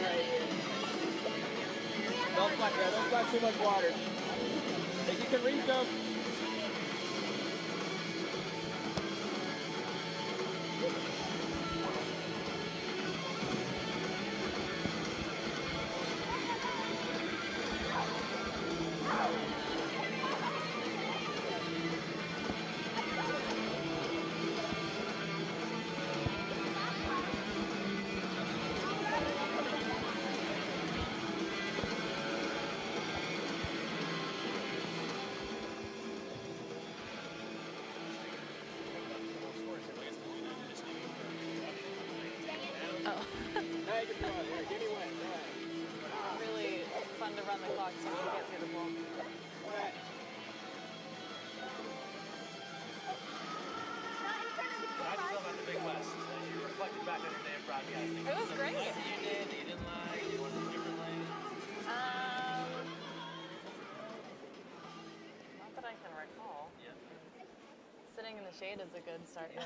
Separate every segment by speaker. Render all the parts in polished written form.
Speaker 1: right here. Don't splash too much water. Think you can reach them.
Speaker 2: Really fun to run the clock so you can't see the ball.
Speaker 3: How do you feel about the Big West? You reflected back on your day of broadcasting.
Speaker 2: It was great.
Speaker 3: You did, you didn't like, you wanted it differently?
Speaker 2: Not that I can recall.
Speaker 3: Yeah.
Speaker 2: Sitting in the shade is a good start.
Speaker 3: Yeah.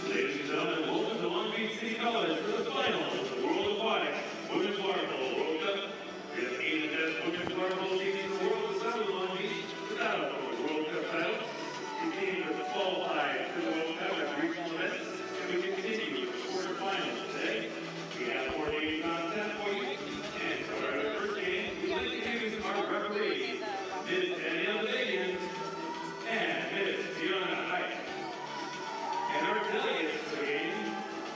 Speaker 4: Ladies and gentlemen, welcome to Long Beach City College for the finals of the World Aquatics Women's Water Polo World Cup. We have 8 of the best women's water polo teams in the world to settle Long Beach to battle for the World Cup title. We continue to qualify for the World Cup at regional events, and we continue with the quarterfinals today. We have 4 games on tap for you, and for our first game, we'd like to introduce our referees, Ms. Danielle Davian and Ms. Fiona Hite. And our delegates to the game,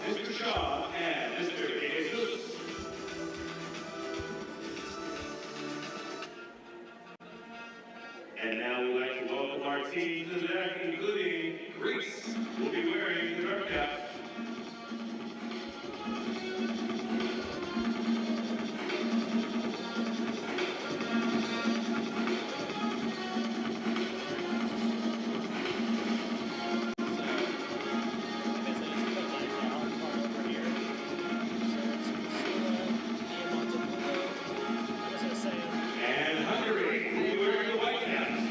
Speaker 4: Mr. Shaw and Mr. Jesus. And now we'd like to welcome our team to the deck, including Greece, who will be wearing the dark cap. And Hungary, who will be wearing the white caps.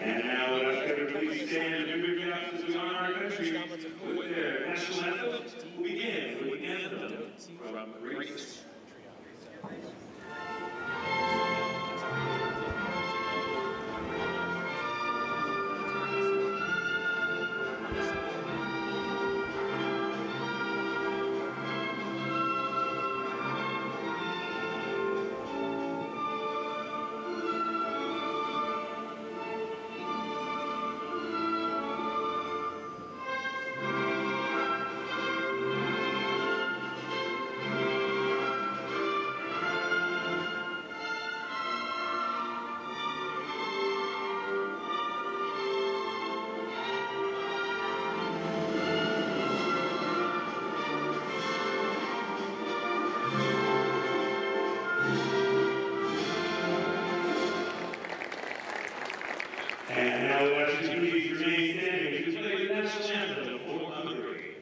Speaker 4: And now let us everybody stand and do your caps as we honor our country with their national anthem. We'll begin with the anthem from Greece. And now the Western please remain standing to play the national anthem for Hungary.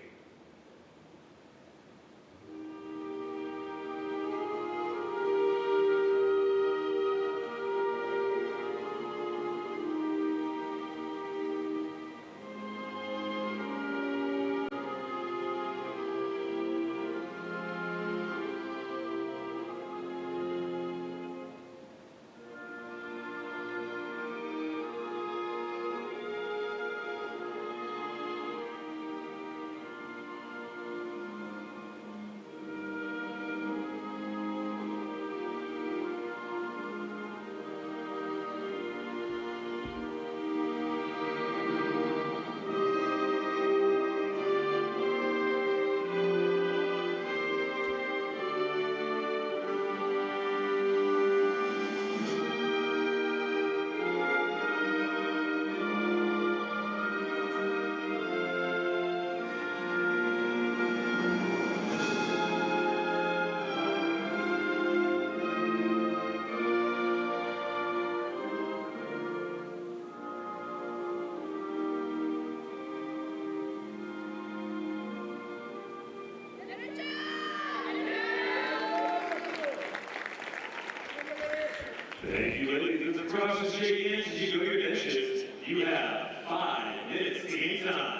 Speaker 4: Thank you, ladies. The process shake hands as you go your benches. You have 5 minutes to game time.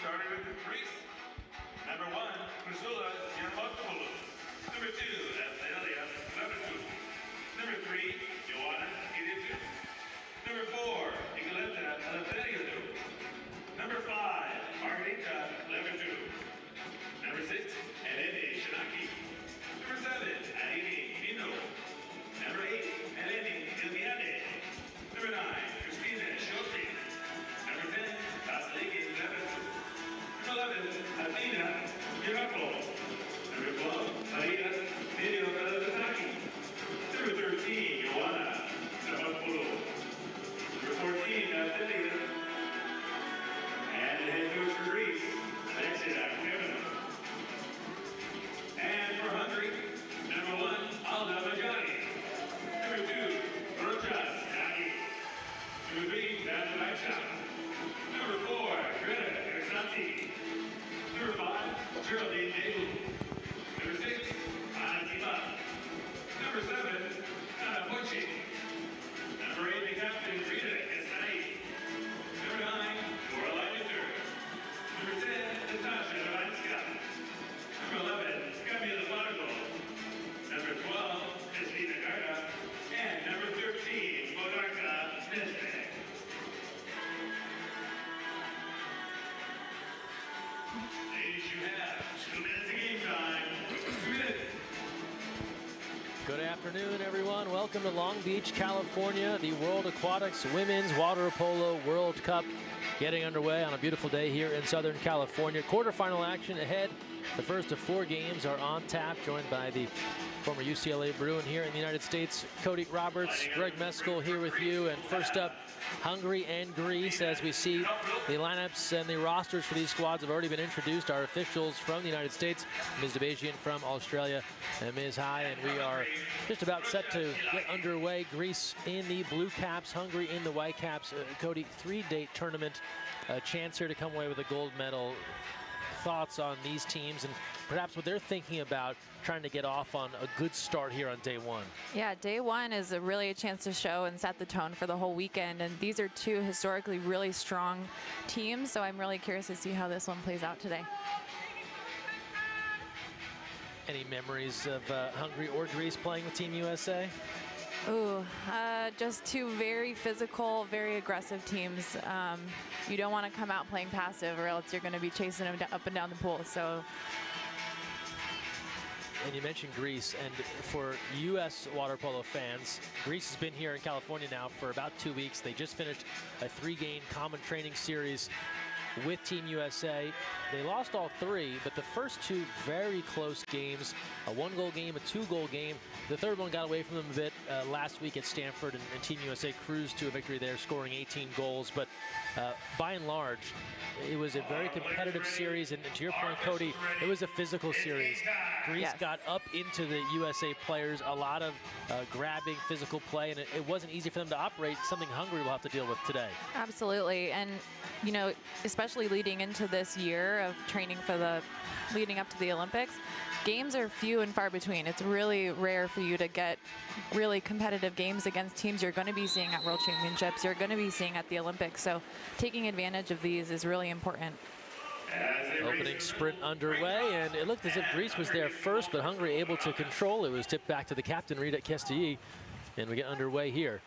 Speaker 4: Starting with the Greece. Number 1, Priscilla Yermopoulos. Number 2, Athelia Levitou. Number 3, Joanna Giditu. Number 4, Nicoletta Eleftheriou. Number 5, Margarita Levitou. Number 6, Eleni Shanaki. Number 7, Aini Mino. Number 8, Eleni Ilmiade. Number 9, Christina Shoti. Number 10, Vasiliki Levitou. Number 11, Athena Miracolo. Number 12, Maria Video Kalataki. Number 13, Joanna Polo. Number 14, Athena. And the head coach for Greece, Alexia Kevin. And for Hungary, number 1, Alda Majani. Number 2, Rojas Nagi. Number 3, Dan Baksha. Number 4, Greta Ersati. Number 5, Geraldine Daly. Number 6, Anna Tima. Number 7, Anna Pochi. Number 8, the captain, Rita Esai. Number 9, Laura Winter. Number 10, Natasha Levanska. Number 11, Camila Largo. Number 12, Christina Garda. And number 13, Modarka Nesne. Ladies, you have 2 minutes of game time. 2 minutes.
Speaker 5: Good afternoon, everyone. Welcome to Long Beach, California. The World Aquatics Women's Water Polo World Cup getting underway on a beautiful day here in Southern California. Quarterfinal action ahead. The first of 4 games are on tap, joined by the former UCLA Bruin here in the United States, Cody Roberts, Greg Meskel here with you. And first up, Hungary and Greece. As we see, the lineups and the rosters for these squads have already been introduced. Our officials from the United States, Ms. Debajian from Australia, and Ms. High, and we are just about set to get underway. Greece in the blue caps, Hungary in the white caps. Cody, 3-date tournament, a chance here to come away with a gold medal. thoughts on these teams and perhaps what they're thinking about trying to get off on a good start here on day one?
Speaker 2: Yeah, day one is really a chance to show and set the tone for the whole weekend. And these are two historically really strong teams, so I'm really curious to see how this one plays out today.
Speaker 5: Any memories of Hungary or Greece playing with Team USA?
Speaker 2: Ooh, just two very physical, very aggressive teams. You don't want to come out playing passive or else you're going to be chasing them up and down the pool. So.
Speaker 5: And you mentioned Greece, and for U.S. water polo fans, Greece has been here in California now for about 2 weeks. They just finished a 3-game common training series with Team USA. They lost all 3, but the first 2 very close games, a 1-goal game, a 2-goal game. The third one got away from them a bit last week at Stanford, and Team USA cruised to a victory there, scoring 18 goals. But by and large, it was a very competitive series, and to your point, Cody, it was a physical series. Greece got up into the USA players, a lot of grabbing, physical play, and it wasn't easy for them to operate, something Hungary will have to deal with today.
Speaker 2: Absolutely, and you know, especially leading into this year of training for leading up to the Olympics, games are few and far between. It's really rare for you to get really competitive games against teams you're going to be seeing at World Championships, you're going to be seeing at the Olympics. So taking advantage of these is really important.
Speaker 5: Opening sprint underway, and it looked as if Greece was there first, but Hungary able to control. It was tipped back to the captain, Rita Kestelyi, and we get underway here.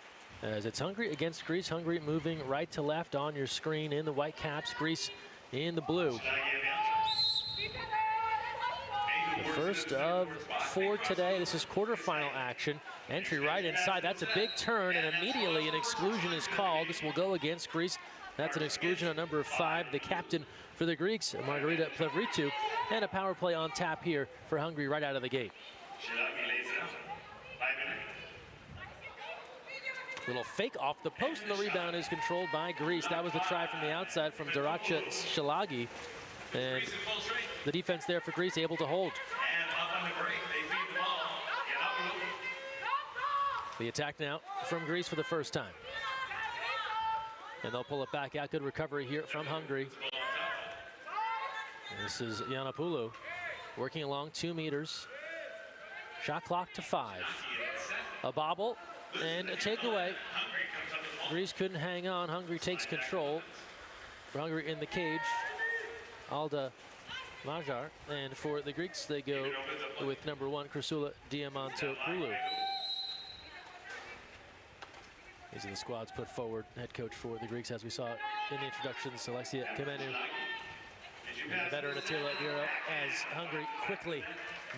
Speaker 5: As it's Hungary against Greece. Hungary moving right to left on your screen in the white caps, Greece in the blue. The first of 4 today. This is quarterfinal action. Entry right inside. That's a big turn, and immediately an exclusion is called. This will go against Greece. That's an exclusion on number 5, the captain for the Greeks, Margarita Plevritou, and a power play on tap here for Hungary right out of the gate. Little fake off the post, and the rebound is controlled by Greece. That was the try from the outside from Daracha Shalagi. And the defense there for Greece able to hold. The attack now from Greece for the first time. And they'll pull it back out. Good recovery here from Hungary. And this is Yiannopoulou working along 2 meters. Shot clock to 5. A bobble and a takeaway. Greece couldn't hang on. Hungary takes control. For Hungary in the cage, Alda Majar. And for the Greeks, they go with number 1, Chrysula Diamantopoulou. These are the squads put forward. Head coach for the Greeks, as we saw in the introductions, Alexia Kamenu. And the veteran Attila Vira, as Hungary quickly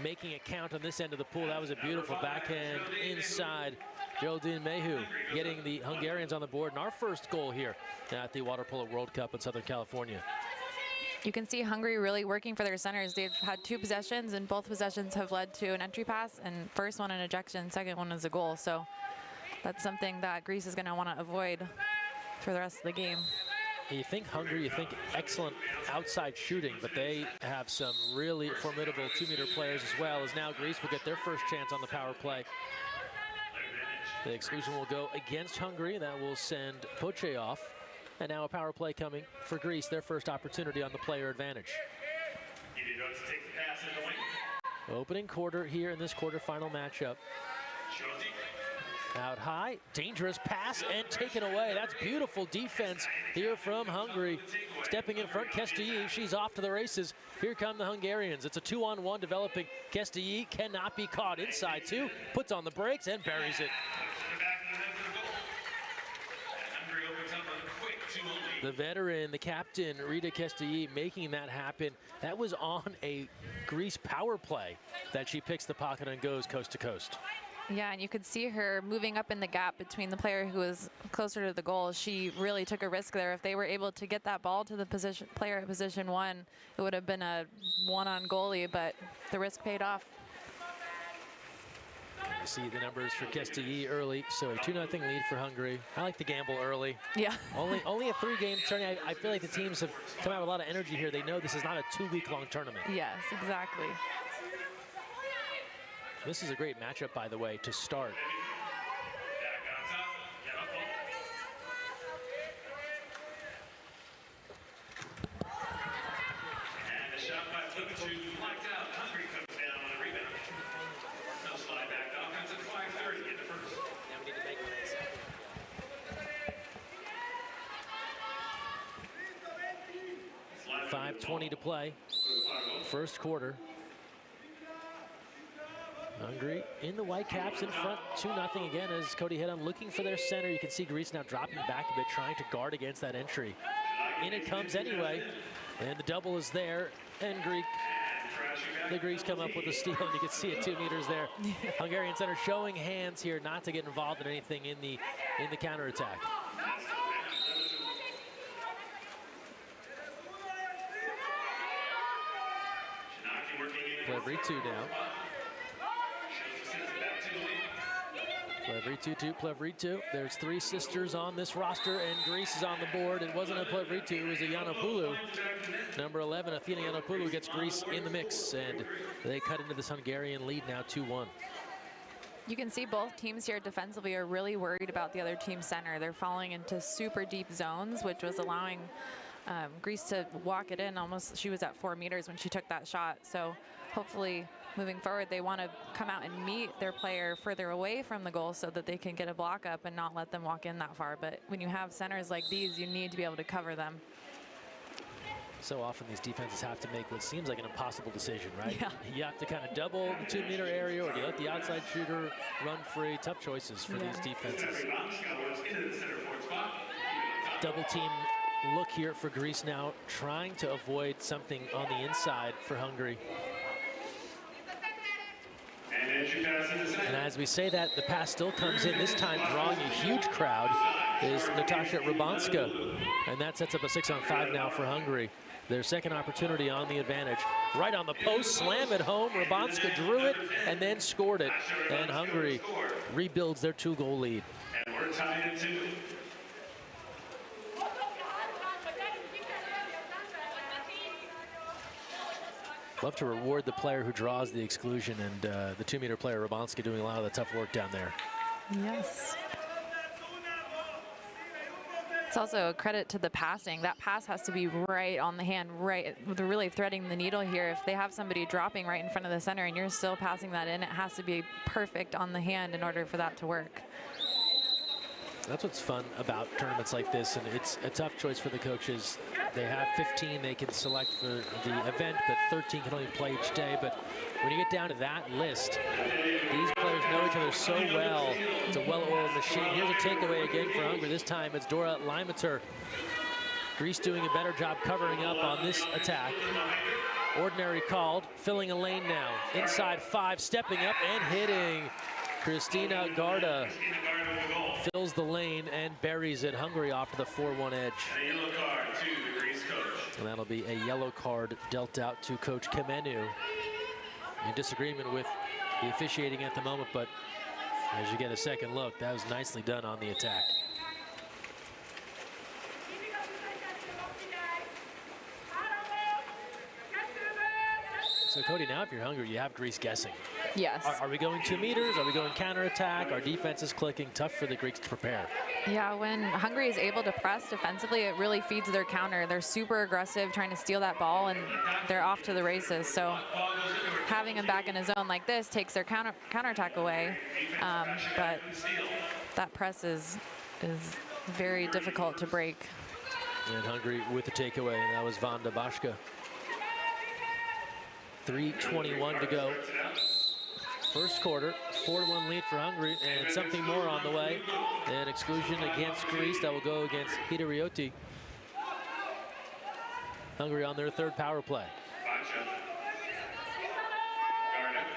Speaker 5: making a count on this end of the pool. That was a beautiful backhand inside. Geraldine Mehu getting the Hungarians on the board, and our first goal here at the Water Polo World Cup in Southern California.
Speaker 2: You can see Hungary really working for their centers. They've had 2 possessions, and both possessions have led to an entry pass, and first one an ejection, second one is a goal. So that's something that Greece is going to want to avoid for the rest of the game.
Speaker 5: You think Hungary, you think excellent outside shooting, but they have some really formidable 2-meter players as well, as now Greece will get their first chance on the power play. The exclusion will go against Hungary. That will send Poche off. And now a power play coming for Greece, their first opportunity on the player advantage. Opening quarter here in this quarterfinal matchup. Out high, dangerous pass, and taken away. That's beautiful defense here from Hungary. Stepping in front, Kestelyi, she's off to the races. Here come the Hungarians. It's a 2-on-1 developing. Kestelyi cannot be caught. Inside 2, puts on the brakes and buries it. The veteran, the captain, Rita Kestelyi, making that happen. That was on a Greece power play that she picks the pocket and goes coast to coast.
Speaker 2: Yeah, and you could see her moving up in the gap between the player who was closer to the goal. She really took a risk there. If they were able to get that ball to the player at position 1, it would have been a 1-on goalie, but the risk paid off.
Speaker 5: You see the numbers for Kestelyi early, so a 2-0 lead for Hungary. I like to gamble early.
Speaker 2: Yeah.
Speaker 5: Only a 3-game tournament. I feel like the teams have come out with a lot of energy here. They know this is not a 2-week-long tournament.
Speaker 2: Yes, exactly.
Speaker 5: This is a great matchup, by the way, to start. 5:20 to play. First quarter. Hungary in the white caps in front 2-0 again as Cody hit on looking for their center. You can see Greece now dropping back a bit, trying to guard against that entry. In it comes anyway, and the double is there, and the Greeks come up with a steal, and you can see it 2 meters there. Hungarian center showing hands here not to get involved in anything in the counterattack. Plevritu now. Plevritu. There's 3 sisters on this roster, and Greece is on the board. It wasn't a Plevritu, it was a Yiannopoulou. Number 11, Athena Yiannopoulou, gets Greece in the mix, and they cut into this Hungarian lead now 2-1.
Speaker 2: You can see both teams here defensively are really worried about the other team's center. They're falling into super deep zones, which was allowing Greece to walk it in. Almost, she was at 4 meters when she took that shot. So hopefully moving forward, they want to come out and meet their player further away from the goal so that they can get a block up and not let them walk in that far. But when you have centers like these, you need to be able to cover them.
Speaker 5: So often these defenses have to make what seems like an impossible decision, right?
Speaker 2: Yeah.
Speaker 5: You have to kind of double the 2 meter area, or do you let the outside shooter run free? Tough choices for these defenses. Double team look here for Greece now, trying to avoid something on the inside for Hungary. And as we say that, the pass still comes in, this time drawing a huge crowd is Natasha Rabanska. And that sets up a 6-on-5 now for Hungary. Their second opportunity on the advantage. Right on the post, slam it home. Rabanska drew it and then scored it. And Hungary rebuilds their 2-goal lead.
Speaker 4: And we're tied at 2.
Speaker 5: Love to reward the player who draws the exclusion, and the 2 meter player Rabanska doing a lot of the tough work down there.
Speaker 2: Yes. It's also a credit to the passing. That pass has to be right on the hand, right. They're really threading the needle here. If they have somebody dropping right in front of the center and you're still passing that in, it has to be perfect on the hand in order for that to work.
Speaker 5: That's what's fun about tournaments like this, and it's a tough choice for the coaches. They have 15 they can select for the event, but 13 can only play each day. But when you get down to that list, these players know each other so well. It's a well-oiled machine. Here's a takeaway again for Hungary. This time it's Dora Leimater. Greece doing a better job covering up on this attack. Ordinary called, filling a lane now. Inside 5, stepping up and hitting. Christina Garda fills the lane and buries it. Hungary off to the 4-1 edge.
Speaker 4: A yellow card to the Greece coach.
Speaker 5: And that'll be a yellow card dealt out to Coach Kamenu. In disagreement with the officiating at the moment, but as you get a second look, that was nicely done on the attack. So Cody, now if you're Hungary, you have Greece guessing.
Speaker 2: Yes.
Speaker 5: Are we going 2 meters? Are we going counterattack? Our defense is clicking. Tough for the Greeks to prepare.
Speaker 2: Yeah, when Hungary is able to press defensively, it really feeds their counter. They're super aggressive, trying to steal that ball, and they're off to the races. So having him back in a zone like this takes their counterattack away. But that press is very difficult to break.
Speaker 5: And Hungary with the takeaway, and that was Vanda Bashka. 3:21 to go. First quarter, 4-1 lead for Hungary, and something more on the way. An exclusion against Greece that will go against Hidarioti. Hungary on their 3rd power play.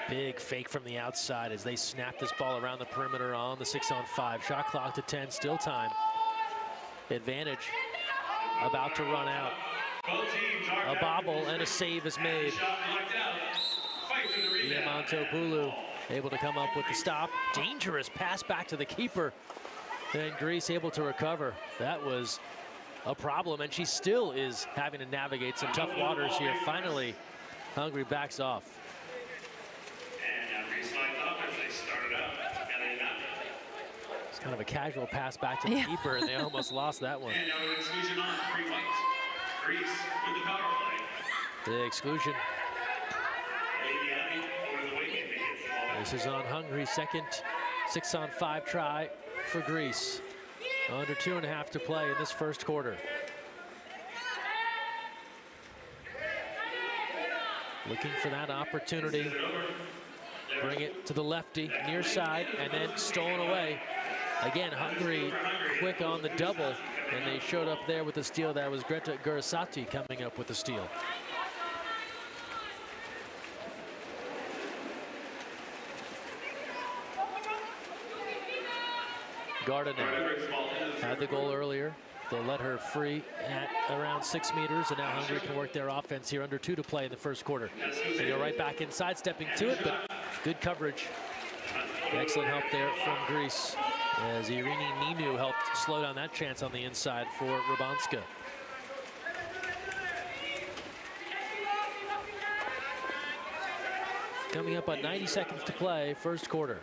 Speaker 5: Big fake from the outside as they snap this ball around the perimeter on the 6-on-5. Shot clock to 10, still time. Advantage about to run out. A bobble and a save is made. Yiannopoulou able to come up with the stop. Dangerous pass back to the keeper. And Greece able to recover. That was a problem, and she still is having to navigate some tough waters here. Finally, Hungary backs off. It's kind of a casual pass back to the keeper, and they almost lost that one. The exclusion. This is on Hungary's second 6-on-5 try for Greece. Under 2.5 to play in this first quarter. looking for that opportunity. Bring it to the lefty, near side, and then stolen away. Again, Hungary quick on the double, and they showed up there with the steal. That was Greta Gurasati coming up with the steal. Garda now had the goal earlier. They'll let her free at around 6 meters, and now Hungary can work their offense here. Under 2 to play in the first quarter. They go right back inside, stepping to it, but good coverage. Excellent help there from Greece, as Irini Ninu helped slow down that chance on the inside for Rabanska. Coming up on 90 seconds to play, first quarter.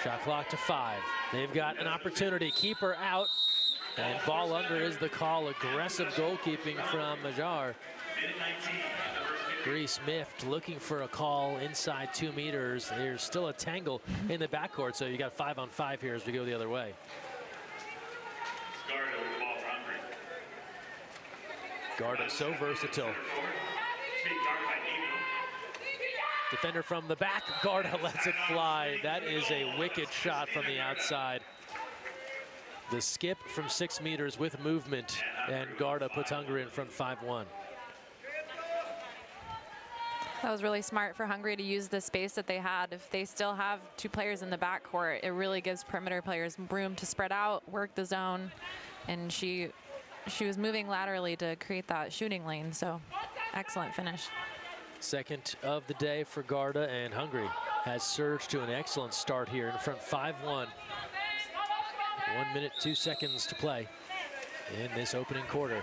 Speaker 5: Shot clock to 5. They've got an opportunity. Keeper out. And ball under is the call. Aggressive goalkeeping from Majar. Greece miffed, looking for a call inside 2 meters. There's still a tangle in the backcourt, so you got 5-on-5 here as we go the other way. Garda so versatile. Defender from the back, Garda lets it fly. That is a wicked shot from the outside. The skip from 6 meters with movement, and Garda puts Hungary in front 5-1.
Speaker 2: That was really smart for Hungary to use the space that they had. If they still have 2 players in the backcourt, it really gives perimeter players room to spread out, work the zone, and she was moving laterally to create that shooting lane, so excellent finish.
Speaker 5: Second of the day for Garda, and Hungary has surged to an excellent start here in front 5-1. 1 minute, 2 seconds to play in this opening quarter.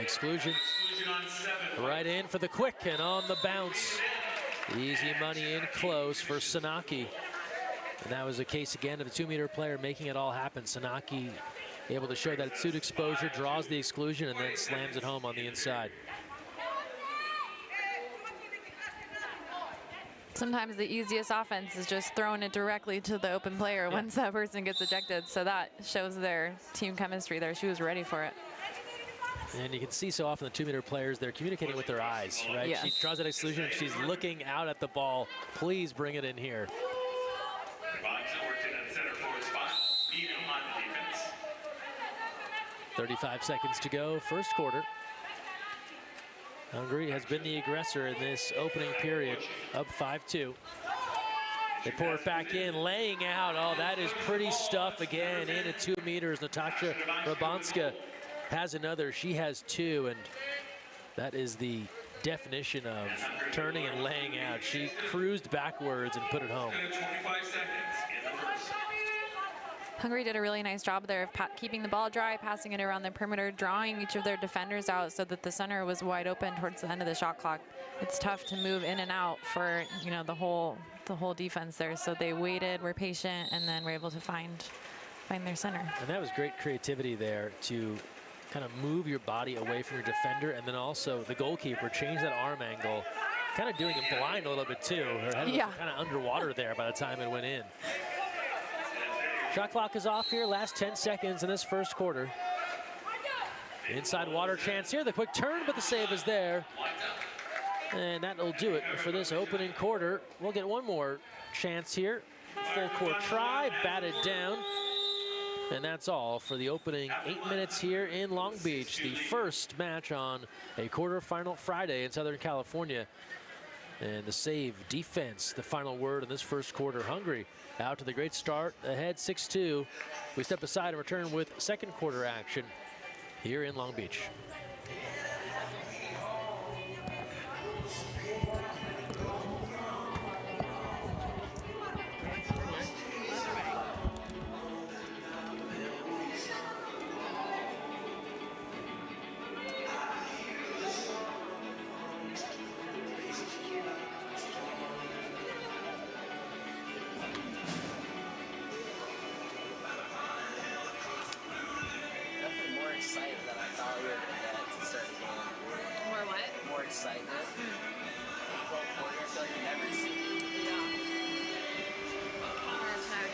Speaker 5: Exclusion right in for the quick, and on the bounce. Easy money in close for Sanaki. And that was a case again of a 2-meter player making it all happen. Sanaki able to show that suit exposure, draws the exclusion, and then slams it home on the inside.
Speaker 2: Sometimes the easiest offense is just throwing it directly to the open player once that person gets ejected. So that shows their team chemistry there. She was ready for it.
Speaker 5: And you can see so often the 2-meter players, they're communicating with their eyes, right?
Speaker 2: Yes.
Speaker 5: She draws that exclusion, and she's looking out at the ball. Please bring it in here. 35 seconds to go, first quarter. Hungary has been the aggressor in this opening period, up 5-2. They pour it back in, laying out. Oh, that is pretty stuff again, in at 2 meters. Natasha Rabanska has another. She has 2, and that is the definition of turning and laying out. She cruised backwards and put it home.
Speaker 2: Hungary did a really nice job there of keeping the ball dry, passing it around the perimeter, drawing each of their defenders out so that the center was wide open towards the end of the shot clock. It's tough to move in and out for, you know, the whole defense there. So they waited, were patient, and then were able to find their center.
Speaker 5: And that was great creativity there to kind of move your body away from your defender, and then also the goalkeeper changed that arm angle, kind of doing it blind a little bit too. Her head was kind of underwater there by the time it went in. Shot clock is off here, last 10 seconds in this first quarter. Inside water chance here, the quick turn, but the save is there. And that'll do it for this opening quarter. We'll get one more chance here. Full court try, batted down. And that's all for the opening 8 minutes here in Long Beach. The first match on a quarterfinal Friday in Southern California. And the save defense, the final word in this first quarter. Hungary out to the great start, ahead 6-2. We step aside and return with second quarter action here in Long Beach.
Speaker 1: Excited that
Speaker 6: excitement. Well, I feel like you never see.
Speaker 2: Yeah. Heart attack.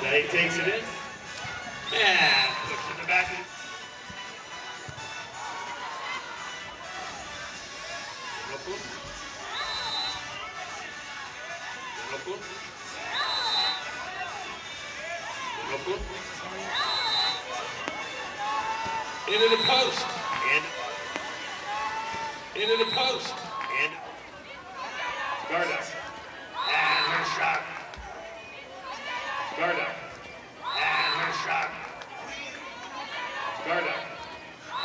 Speaker 4: Now he takes it in. And puts it in the back. Into the post. And into the post. And Garda. And her shot. Garda. And her shot. Garda.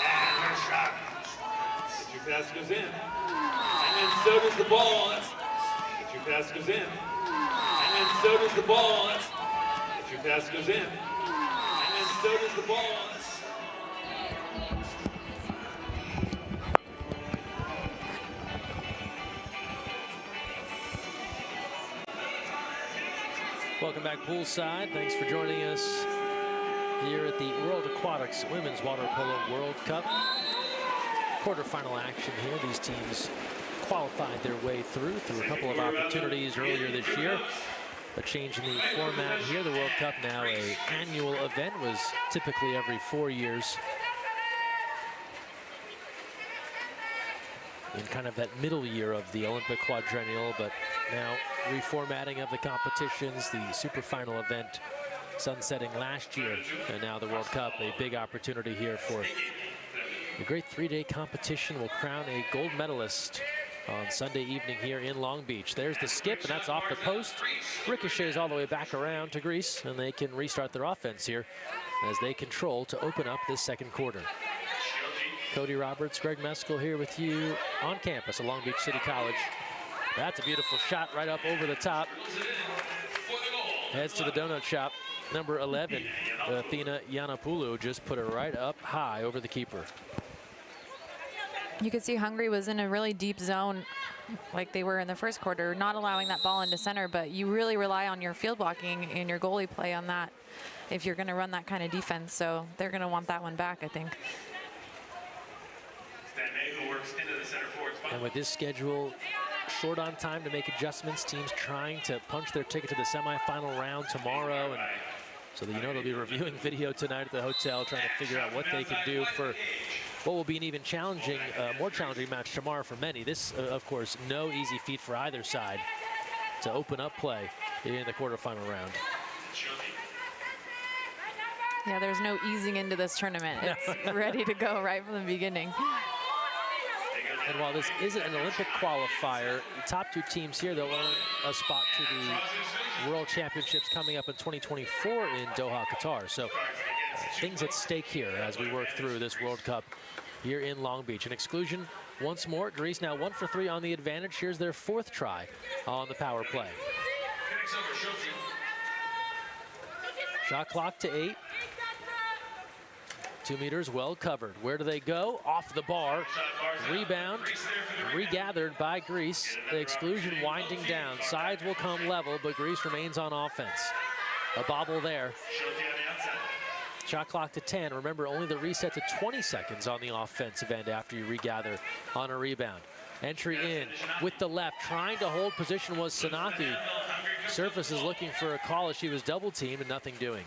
Speaker 4: And her shot. Get your pass goes in. And then so does the ball. Get your pass goes in. And then so does the ball. Get your pass goes in. And then so does the ball.
Speaker 5: Welcome back poolside. Thanks for joining us here at the World Aquatics Women's Water Polo World Cup. Quarterfinal action here. These teams qualified their way through a couple of opportunities earlier this year. A change in the format here. The World Cup now an annual event, was typically every 4 years. In kind of that middle year of the Olympic quadrennial, but now reformatting of the competitions, the super final event sunsetting last year, and now the World Cup, a big opportunity here for a great 3-day competition. Will crown a gold medalist on Sunday evening here in Long Beach. There's the skip, and that's off the post. Ricochets all the way back around to Greece, and they can restart their offense here as they control to open up this second quarter. Cody Roberts, Greg Meskel here with you on campus at Long Beach City College. That's a beautiful shot right up over the top. Heads to the donut shop. Number 11, Athena Yiannopoulou, just put it right up high over the keeper.
Speaker 2: You could see Hungary was in a really deep zone like they were in the first quarter, not allowing that ball into center, but you really rely on your field blocking and your goalie play on that if you're going to run that kind of defense. So they're going to want that one back, I think.
Speaker 5: And with this schedule short on time to make adjustments, teams trying to punch their ticket to the semifinal round tomorrow, and so that you know they'll be reviewing video tonight at the hotel, trying to figure out what they can do for what will be an even challenging, more challenging match tomorrow for many. This, of course, no easy feat for either side to open up play in the quarterfinal round.
Speaker 2: Yeah, there's no easing into this tournament. It's ready to go right from the beginning.
Speaker 5: And while this isn't an Olympic qualifier, the top two teams here, they'll earn a spot to the World Championships coming up in 2024 in Doha, Qatar. So things at stake here as we work through this World Cup here in Long Beach. An exclusion once more. Greece now 1 for 3 on the advantage. Here's their 4th try on the power play. Shot clock to 8. 2 meters well covered. Where do they go? Off the bar. Rebound regathered by Greece. The exclusion winding down. Sides will come level, but Greece remains on offense. A bobble there. Shot clock to 10. Remember, only the reset to 20 seconds on the offensive end after you regather on a rebound. Entry in with the left, trying to hold position was Sanaki. Surface is looking for a call as she was double teamed and nothing doing.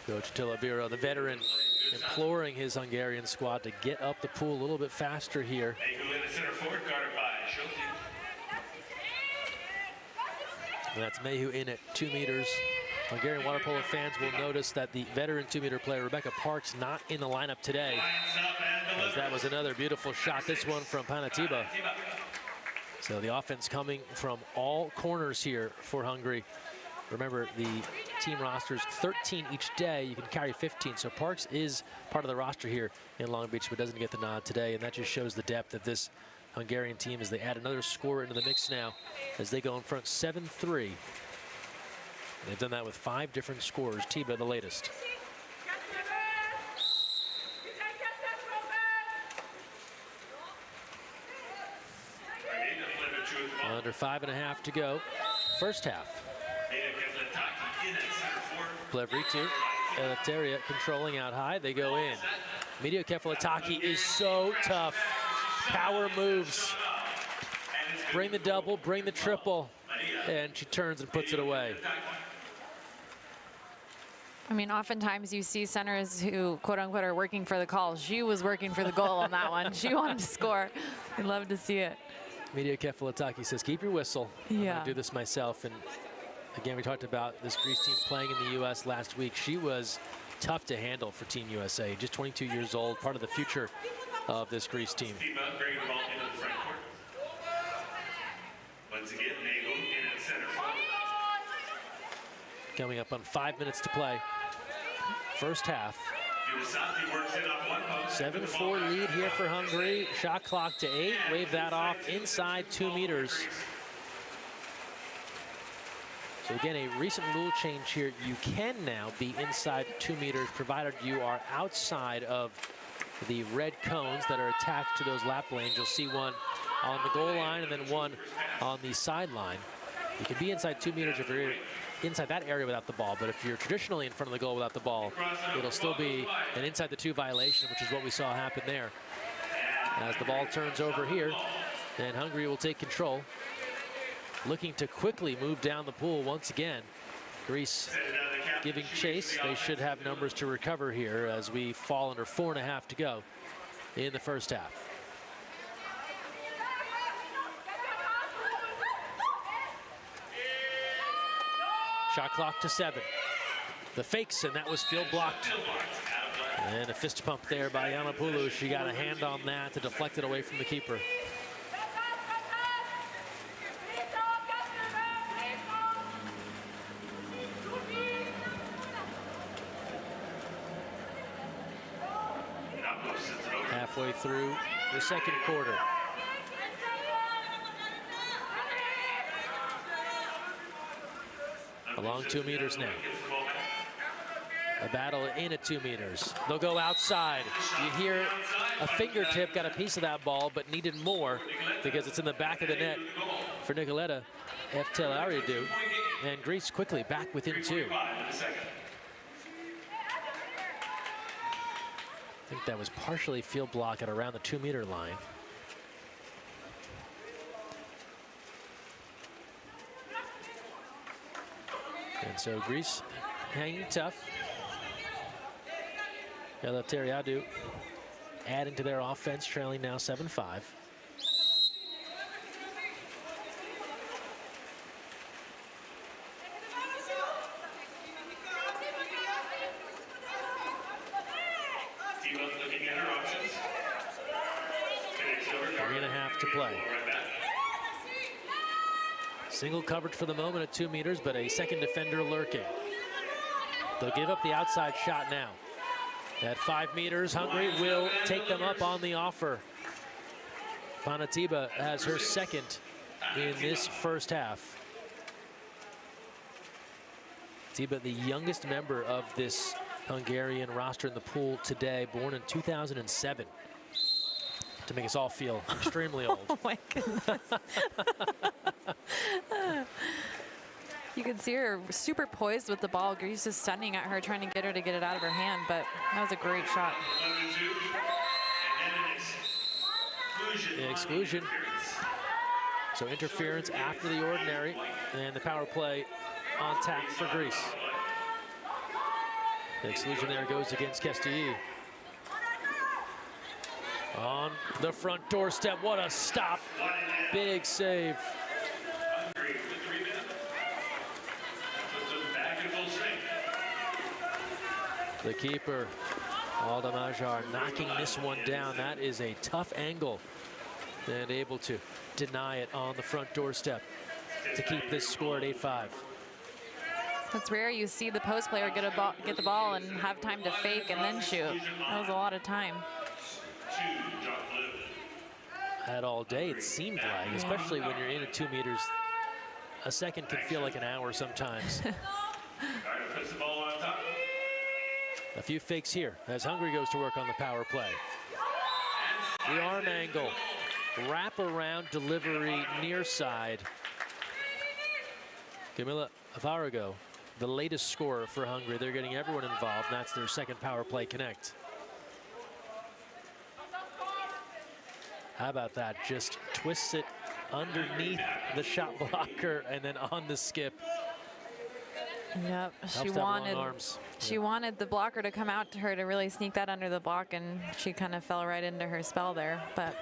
Speaker 5: Coach Tilabiro, the veteran, imploring his Hungarian squad to get up the pool a little bit faster here. And that's Mehu in at 2 meters. Hungarian water polo fans will notice that the veteran 2-meter player, Rebecca Parks, not in the lineup today, as that was another beautiful shot, this one from Panatiba. So the offense coming from all corners here for Hungary. Remember, the team roster's 13 each day. You can carry 15, so Parks is part of the roster here in Long Beach, but doesn't get the nod today, and that just shows the depth of this Hungarian team as they add another scorer into the mix now as they go in front 7-3. They've done that with 5 different scorers. Tiba the latest. Under 5.5 to go. First half. Plevritu, Eleftheria controlling out high. They go in. Media Kefalataki is so tough. Power moves. Bring the double, bring the triple. And she turns and puts it away.
Speaker 2: I mean, oftentimes you see centers who, quote unquote, are working for the call. She was working for the goal on that one. She wanted to score. I'd love to see it.
Speaker 5: Media Kefalataki says, keep your whistle.
Speaker 2: Yeah.
Speaker 5: I'm gonna do this myself. And again, we talked about this Greece team playing in the U.S. last week. She was tough to handle for Team USA. Just 22 years old, part of the future of this Greece team.
Speaker 4: Bringing the ball into the front court. Once again, Nagel in at center.
Speaker 5: Coming up on 5 minutes to play. First half. 7-4 lead here for Hungary. Shot clock to 8. Wave that off inside 2 meters. So again, a recent rule change here. You can now be inside 2 meters provided you are outside of the red cones that are attached to those lap lanes. You'll see one on the goal line and then one on the sideline. You can be inside 2 meters if you're inside that area without the ball, but if you're traditionally in front of the goal without the ball, it'll still be an inside the 2 violation, which is what we saw happen there. As the ball turns over here, and Hungary will take control, looking to quickly move down the pool once again. Greece giving chase. They should have numbers to recover here as we fall under 4.5 to go in the first half. Shot clock to 7. The fakes, and that was field blocked. And a fist pump there by Yamapoulou. She got a hand on that to deflect it away from the keeper. Halfway through the second quarter. Along 2 meters now. A battle in at 2 meters. They'll go outside. You hear a fingertip got a piece of that ball, but needed more because it's in the back of the net for Nicoletta Eftelariadou. And Greece quickly back within 2. I think that was partially field block at around the 2 meter line. And so Greece hanging tough. Eleftheriadou adding to their offense, trailing now 7-5.
Speaker 4: Looking at her options.
Speaker 5: 3.5 to play. Single coverage for the moment at 2 meters, but a second defender lurking. They'll give up the outside shot now. At 5 meters, Hungary will take them up on the offer. Panatiba has her second in this first half. Tiba, the youngest member of this Hungarian roster in the pool today, born in 2007. To make us all feel extremely old.
Speaker 2: Oh my goodness. You can see her super poised with the ball. Greece is stunning at her, trying to get her to get it out of her hand, but that was a great shot.
Speaker 5: Exclusion. So interference after the ordinary, and the power play on tap for Greece. The exclusion there goes against Kestilly. On the front doorstep, what a stop. Big save. The keeper, Aldamajar, knocking this one down. That is a tough angle, and able to deny it on the front doorstep to keep this score at 8-5.
Speaker 2: It's rare you see the post player get the ball and have time to fake and then shoot. That was a lot of time.
Speaker 5: had all day, it seemed like, especially when you're in at 2 meters. A second can feel like an hour sometimes. A few fakes here as Hungary goes to work on the power play. The arm angle, wrap around delivery near side. Camila Avarago, the latest scorer for Hungary. They're getting everyone involved, and that's their second power play connect. How about that? Just twists it underneath the shot blocker and then on the skip.
Speaker 2: Yep, she wanted the blocker to come out to her to really sneak that under the block, and she kind of fell right into her spell there. But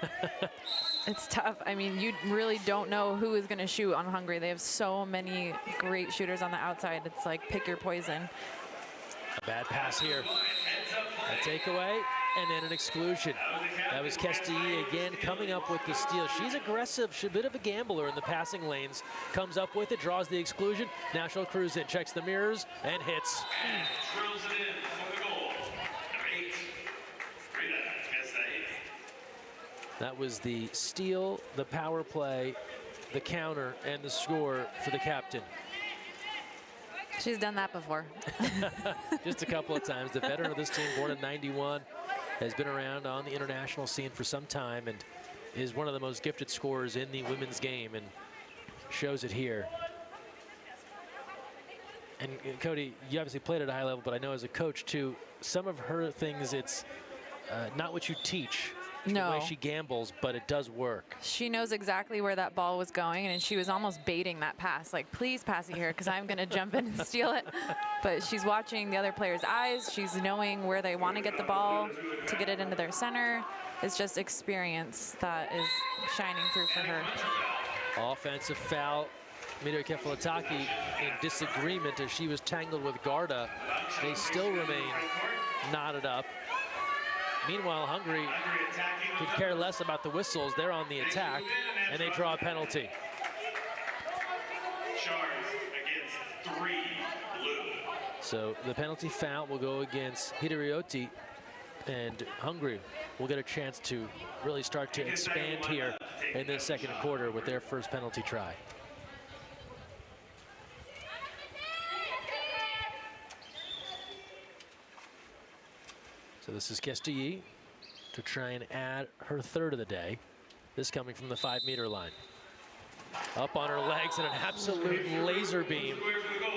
Speaker 2: it's tough. I mean, you really don't know who is going to shoot on Hungary. They have so many great shooters on the outside. It's like pick your poison.
Speaker 5: A bad pass here. A takeaway and then an exclusion. That was Kestie again coming up with the steal. She's aggressive. She's a bit of a gambler in the passing lanes. Comes up with it, draws the exclusion. Now she'll cruise in, checks the mirrors, and hits.
Speaker 4: And drills it in for the goal. Number 8, Rita Kestie.
Speaker 5: That was the steal, the power play, the counter, and the score for the captain.
Speaker 2: She's done that before.
Speaker 5: Just a couple of times. The veteran of this team, born in '91, has been around on the international scene for some time and is one of the most gifted scorers in the women's game and shows it here. And Cody, you obviously played at a high level, but I know as a coach too, some of her things, it's not what you teach.
Speaker 2: No.
Speaker 5: The way she gambles, but it does work.
Speaker 2: She knows exactly where that ball was going, and she was almost baiting that pass. Like, please pass it here, because I'm going to jump in and steal it. But she's watching the other player's eyes. She's knowing where they want to get the ball to get it into their center. It's just experience that is shining through for her.
Speaker 5: Offensive foul. Miro Kefalataki in disagreement as she was tangled with Garda. They still remain knotted up. Meanwhile, Hungary could care less about the whistles. They're on the attack, and they draw a penalty.
Speaker 4: Shards against 3 blue.
Speaker 5: So the penalty foul will go against Hidarioti, and Hungary will get a chance to really start to expand here in the second quarter with their first penalty try. So this is Kestie to try and add her third of the day. This coming from the 5-meter line. Up on her legs and an absolute laser beam.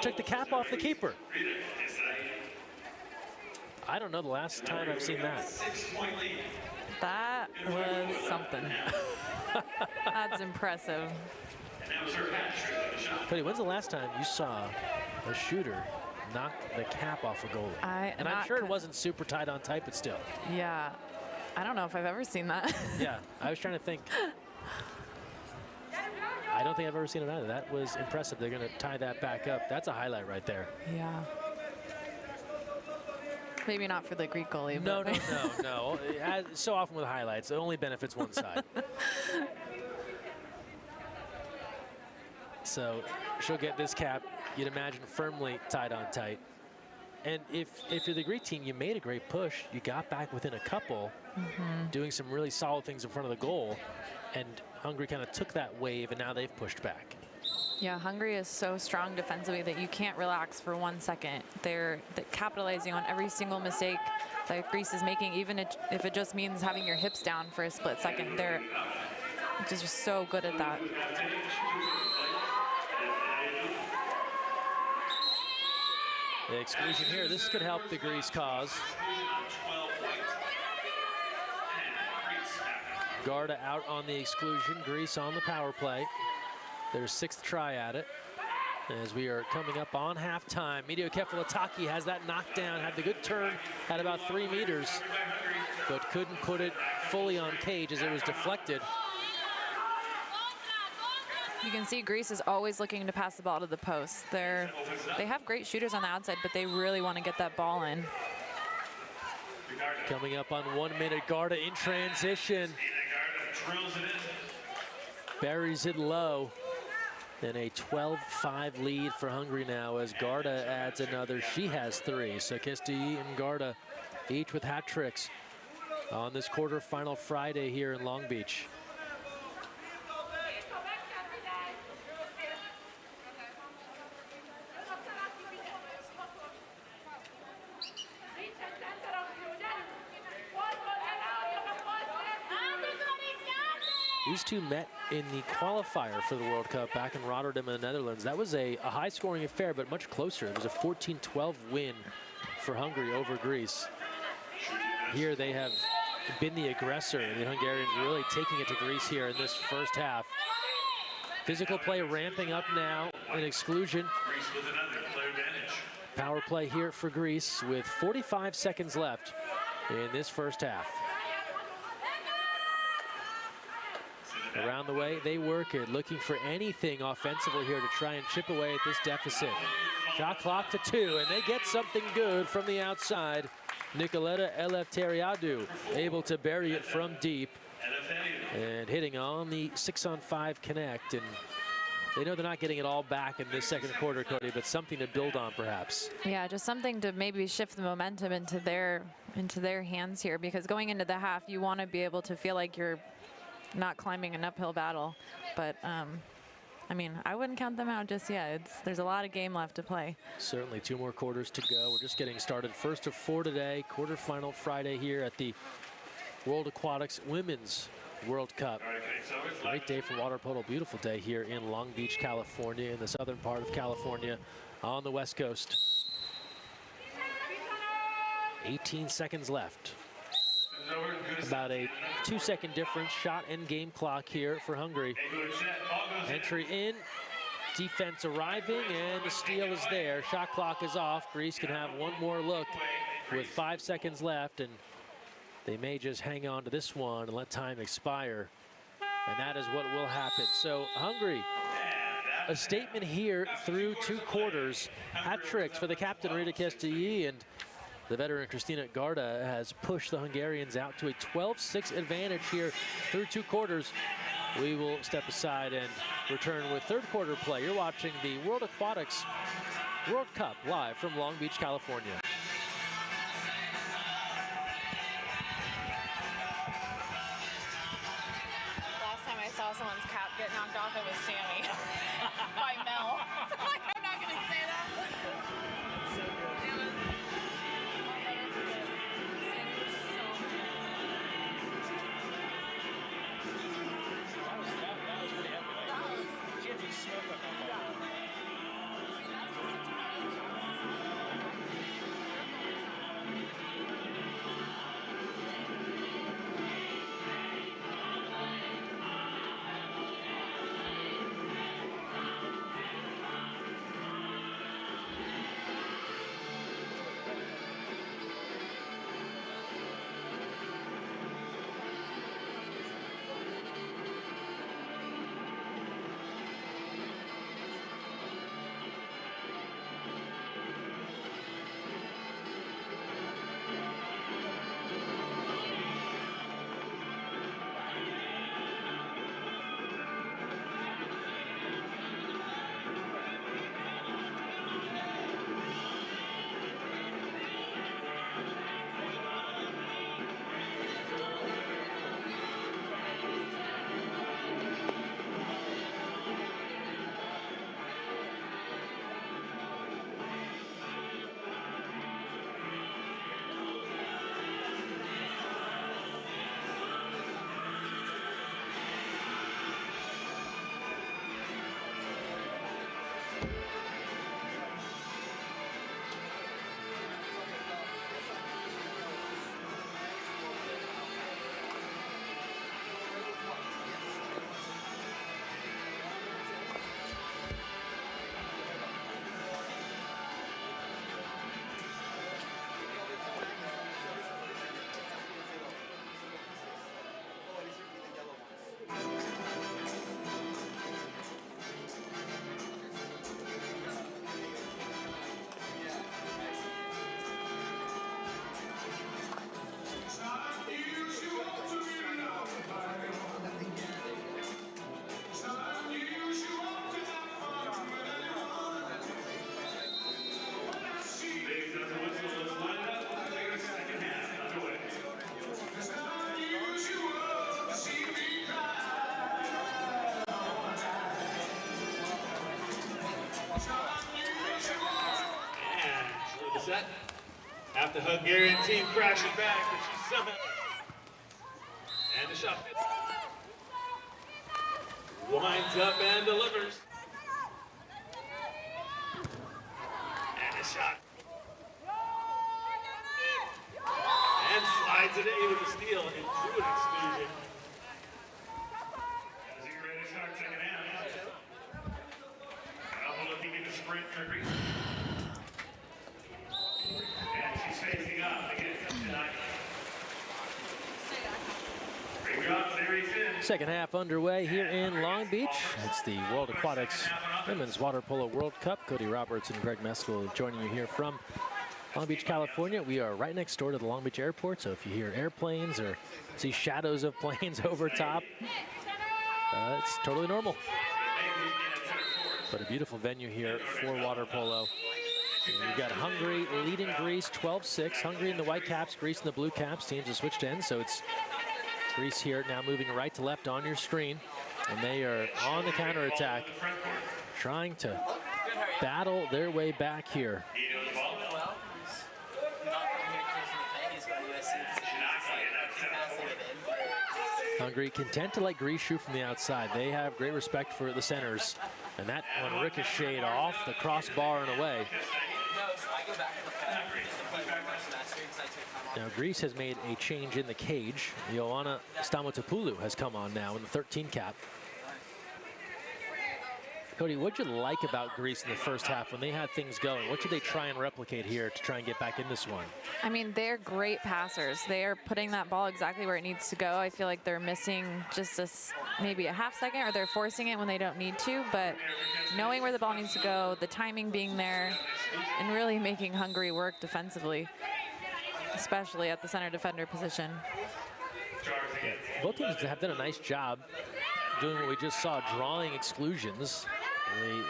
Speaker 5: Took the cap off the keeper. I don't know the last time I've seen that.
Speaker 2: That was something. That's impressive.
Speaker 5: Cody, when's the last time you saw a shooter knock the cap off a goalie? And I'm sure it wasn't super tight on tight, but still.
Speaker 2: Yeah, I don't know if I've ever seen that.
Speaker 5: Yeah, I was trying to think. I don't think I've ever seen it either. That was impressive. They're going to tie that back up. That's a highlight right there.
Speaker 2: Yeah. Maybe not for the Greek goalie.
Speaker 5: No. As so often with highlights, it only benefits one side. So she'll get this cap, you'd imagine, firmly tied on tight. And if you're the Greek team, you made a great push. You got back within a couple, doing some really solid things in front of the goal. And Hungary kind of took that wave, and now they've pushed back.
Speaker 2: Yeah, Hungary is so strong defensively that you can't relax for 1 second. They're capitalizing on every single mistake that Greece is making, even if it just means having your hips down for a split second. They're just so good at that.
Speaker 5: The exclusion here, this could help the Greece cause. Garda out on the exclusion, Greece on the power play. Their 6th try at it. As we are coming up on halftime, Miro Kefalataki has that knockdown, had the good turn at about 3 meters, but couldn't put it fully on cage as it was deflected.
Speaker 2: You can see Greece is always looking to pass the ball to the post. They have great shooters on the outside, but they really want to get that ball in.
Speaker 5: Coming up on 1 minute, Garda in transition. Buries it low. Then a 12-5 lead for Hungary now as Garda adds another. She has 3. So Kestie and Garda each with hat tricks on this quarterfinal Friday here in Long Beach. These two met in the qualifier for the World Cup back in Rotterdam in the Netherlands. That was a high-scoring affair, but much closer. It was a 14-12 win for Hungary over Greece. Here they have been the aggressor, and the Hungarians really taking it to Greece here in this first half. Physical play ramping up now, an exclusion.
Speaker 4: Greece with another player advantage.
Speaker 5: Power play here for Greece with 45 seconds left in this first half. Around the way, they work it, looking for anything offensively here to try and chip away at this deficit. Shot clock to 2, and they get something good from the outside. Nicoletta Eleftheriadou able to bury it from deep and hitting on the 6-on-5 connect. And they know they're not getting it all back in this second quarter, Cody, but something to build on perhaps.
Speaker 2: Yeah, just something to maybe shift the momentum into their hands here, because going into the half, you want to be able to feel like you're not climbing an uphill battle. But I mean, I wouldn't count them out just yet. There's a lot of game left to play.
Speaker 5: Certainly 2 more quarters to go. We're just getting started. First of 4 today, quarterfinal Friday here at the World Aquatics Women's World Cup. Great day for water polo. Beautiful day here in Long Beach, California, in the southern part of California on the West Coast. 18 seconds left. About a 2-second difference, shot and game clock here for Hungary. Entry in, defense arriving, and the steal is there. Shot clock is off. Greece can have one more look with 5 seconds left, and they may just hang on to this one and let time expire. And that is what will happen. So Hungary, a statement here through 2 quarters. Hat tricks for the captain, Rita Kestelyi, and the veteran Kristina Garda has pushed the Hungarians out to a 12-6 advantage here through 2 quarters. We will step aside and return with third quarter play. You're watching the World Aquatics World Cup live from Long Beach, California.
Speaker 7: Last time I saw someone's cap get knocked off, it was Sammy by Mel. So like, I'm not gonna say that. That's so good. It was, I'll never forget. Sammy was so
Speaker 3: That was pretty epic. She had some smoke on that ball.
Speaker 4: Set. Have the Hungarian team crashing back, but she's somehow. And the shot. Winds up and delivers. And a shot. And slides it in with a steal and drew an exclusion. As you get ready to start second half. Alba looking into sprint for Greece. And she's facing up against tonight. Great job, series in.
Speaker 5: Second half underway here in Long Beach. It's the World Aquatics Women's Water Polo World Cup. Cody Roberts and Greg Meskel joining you here from Long Beach, California. We are right next door to the Long Beach airport, so if you hear airplanes or see shadows of planes over top, it's totally normal. But a beautiful venue here for water polo. We've got Hungary leading Greece 12-6. Hungary in the white caps, Greece in the blue caps. Teams have switched ends, so it's Greece here now moving right to left on your screen. And they are on the counterattack, trying to battle their way back here. Hungary content to let Greece shoot from the outside. They have great respect for the centers. And that one ricocheted off the crossbar and away. Now Greece has made a change in the cage. Ioana Stamotopoulou has come on now in the 13 cap. Cody, what'd you like about Greece in the first half when they had things going? What should they try and replicate here to try and get back in this one?
Speaker 2: I mean, they're great passers. They are putting that ball exactly where it needs to go. I feel like they're missing just maybe a half second, or they're forcing it when they don't need to, but knowing where the ball needs to go, the timing being there, and really making Hungary work defensively, especially at the center defender position.
Speaker 5: Yeah, both teams have done a nice job doing what we just saw, drawing exclusions. They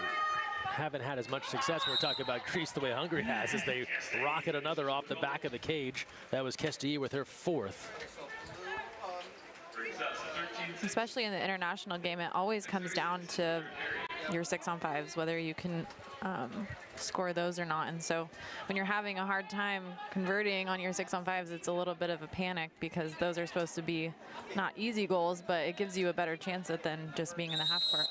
Speaker 5: haven't had as much success when we're talking about Greece the way Hungary has, as they rocket another off the back of the cage. That was Kestie with her fourth.
Speaker 2: Especially in the international game, it always comes down to your 6-on-5s, whether you can score those or not. And so when you're having a hard time converting on your 6-on-5s, it's a little bit of a panic, because those are supposed to be not easy goals, but it gives you a better chance at than just being in the half court.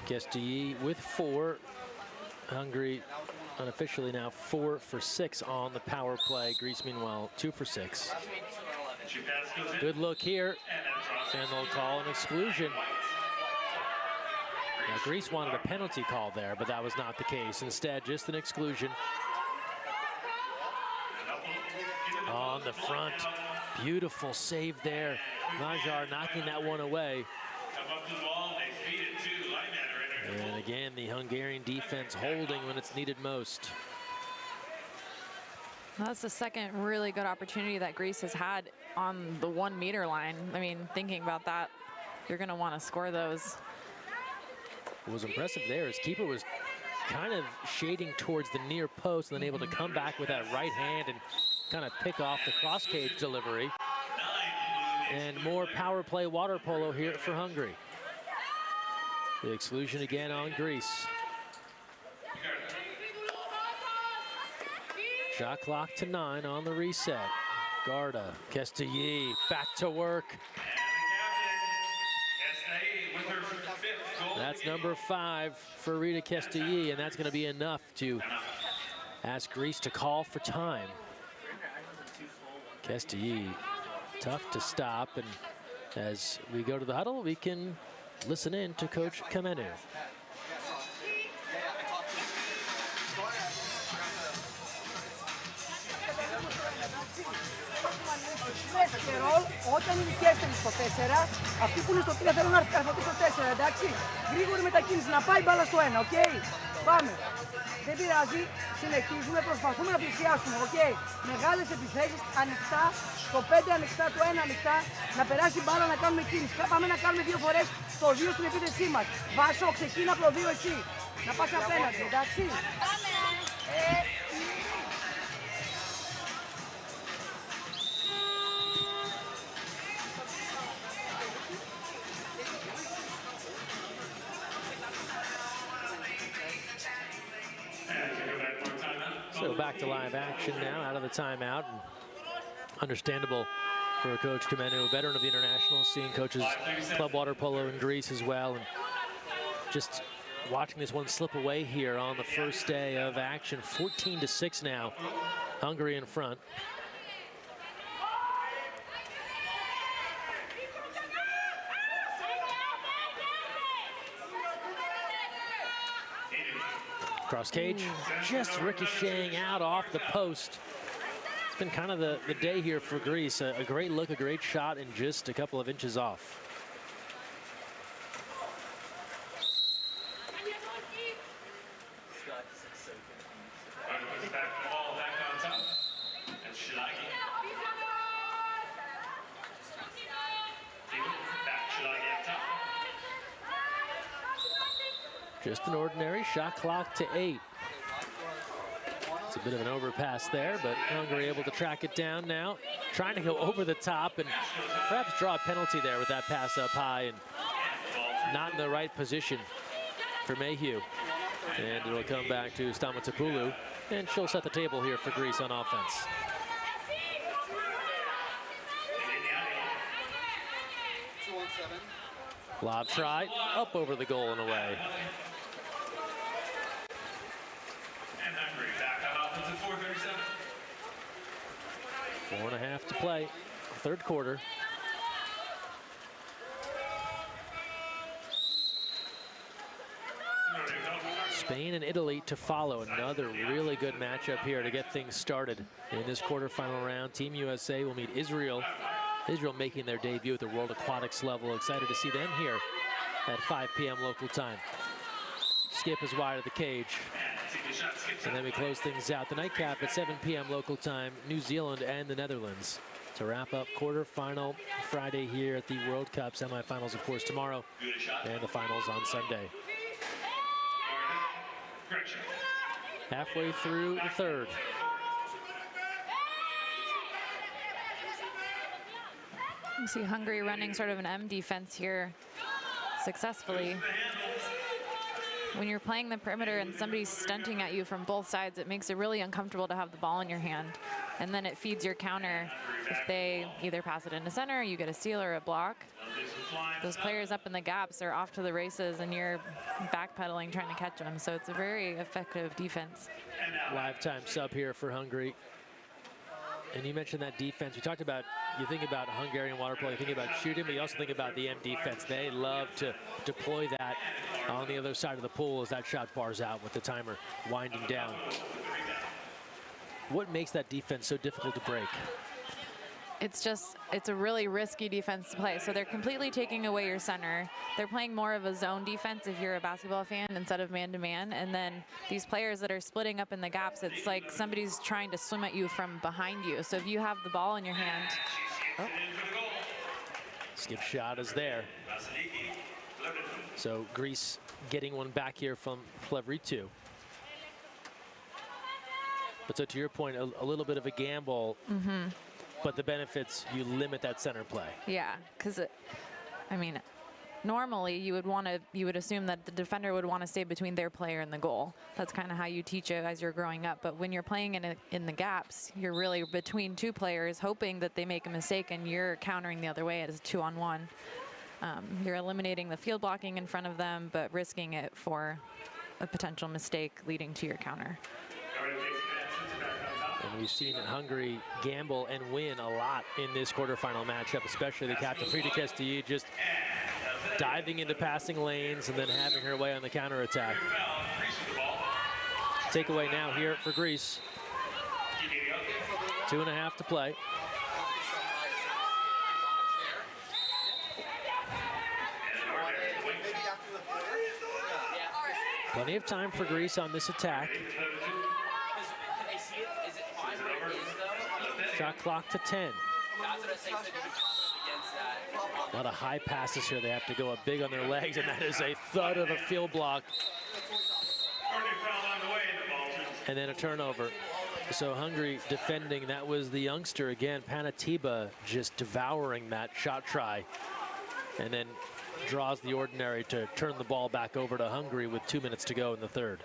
Speaker 5: Kestie with 4. Hungary unofficially now 4 for 6 on the power play. Greece, meanwhile, 2 for 6. Good look here, and they'll call an exclusion. Now, Greece wanted a penalty call there, but that was not the case. Instead, just an exclusion. On the front, beautiful save there. Magyar knocking that one away. And again, the Hungarian defense holding when it's needed most.
Speaker 2: That's the second really good opportunity that Greece has had on the 1-meter line. I mean, thinking about that, you're going to want to score those.
Speaker 5: What was impressive there is keeper was kind of shading towards the near post and then able to come back with that right hand and kind of pick off the cross cage delivery. And more power play water polo here for Hungary. The exclusion again on Greece. Shot clock to 9 on the reset. Garda, Kestie back to work. That's number 5 for Rita Kestie, and that's going to be enough to ask Greece to call for time. Kestie, tough to stop, and as we go to the huddle, we can listen in to Coach Kamenu.
Speaker 8: Όταν είναι και στο 4, αυτοί που είναι στο 3 θέλουν να καρφωθεί στο 4, εντάξει. Γρήγορη μετακίνηση, να πάει μπάλα στο 1, οκ. Πάμε. Δεν πειράζει, συνεχίζουμε, προσπαθούμε να πλησιάσουμε, οκ. Μεγάλες επιθέσεις, ανοιχτά, το 5 ανοιχτά, το 1 ανοιχτά, να περάσει μπάλα να κάνουμε κίνηση. Πάμε να κάνουμε 2 φορές το 2 στην επίθεσή μας. Βάσο, ξεκίνα από το 2 εσύ. Να πας απέναντι, εντάξει.
Speaker 5: So back to live action now, out of the timeout. And understandable for Coach Kamenu, a veteran of the international, seeing coaches club water polo in Greece as well, and just watching this one slip away here on the first day of action. 14-6 now, Hungary in front. Cross cage, just ricocheting out off the post. It's been kind of the day here for Greece. A great look, a great shot, and just a couple of inches off. Just an ordinary shot clock to 8. It's a bit of an overpass there, but Hungary able to track it down now. Trying to go over the top and perhaps draw a penalty there with that pass up high and not in the right position for Mayhew. And it'll come back to Stamatopoulou, and she'll set the table here for Greece on offense. Lob try, up over the goal and away. 4.5 to play, third quarter. Spain and Italy to follow. Another really good matchup here to get things started in this quarterfinal round. Team USA will meet Israel. Israel making their debut at the World Aquatics level. Excited to see them here at 5 p.m. local time. Skip is wide of the cage. And then we close things out. The nightcap at 7 p.m. local time, New Zealand and the Netherlands. To wrap up quarterfinal Friday here at the World Cup. Semifinals, of course, tomorrow. And the finals on Sunday. Halfway through the third.
Speaker 2: You see Hungary running sort of an M defense here successfully. When you're playing the perimeter and somebody's stunting at you from both sides, it makes it really uncomfortable to have the ball in your hand. And then it feeds your counter. If they either pass it into center, you get a steal or a block. Those players up in the gaps are off to the races and you're backpedaling trying to catch them. So it's a very effective defense.
Speaker 5: Lifetime sub here for Hungary. And you mentioned that defense. We talked about, you think about Hungarian water polo, you think about shooting, but you also think about the M defense. They love to deploy that on the other side of the pool as that shot bars out with the timer winding down. What makes that defense so difficult to break?
Speaker 2: It's a really risky defense to play. So they're completely taking away your center. They're playing more of a zone defense if you're a basketball fan instead of man-to-man. And then these players that are splitting up in the gaps, it's like somebody's trying to swim at you from behind you. So if you have the ball in your hand. Oh.
Speaker 5: Skip shot is there. So Greece getting one back here from Plevritu. But so to your point, a little bit of a gamble.
Speaker 2: Mm-hmm.
Speaker 5: But the benefits, you limit that center play.
Speaker 2: Yeah, because I mean, normally you would assume that the defender would want to stay between their player and the goal. That's kind of how you teach it as you're growing up. But when you're playing in the gaps, you're really between two players, hoping that they make a mistake, and you're countering the other way as a 2-on-1. You're eliminating the field blocking in front of them, but risking it for a potential mistake leading to your counter.
Speaker 5: And we've seen Hungary gamble and win a lot in this quarterfinal matchup, especially the captain Frida Castillo just diving into passing lanes and then having her way on the counterattack. Takeaway now here for Greece. 2.5 to play. Plenty of time for Greece on this attack. Shot clock to 10. A lot of high passes here. They have to go up big on their legs, and that is a thud of a field block. And then a turnover. So Hungary defending. That was the youngster again, Panatiba, just devouring that shot try. And then draws the ordinary to turn the ball back over to Hungary with 2 minutes to go in the third.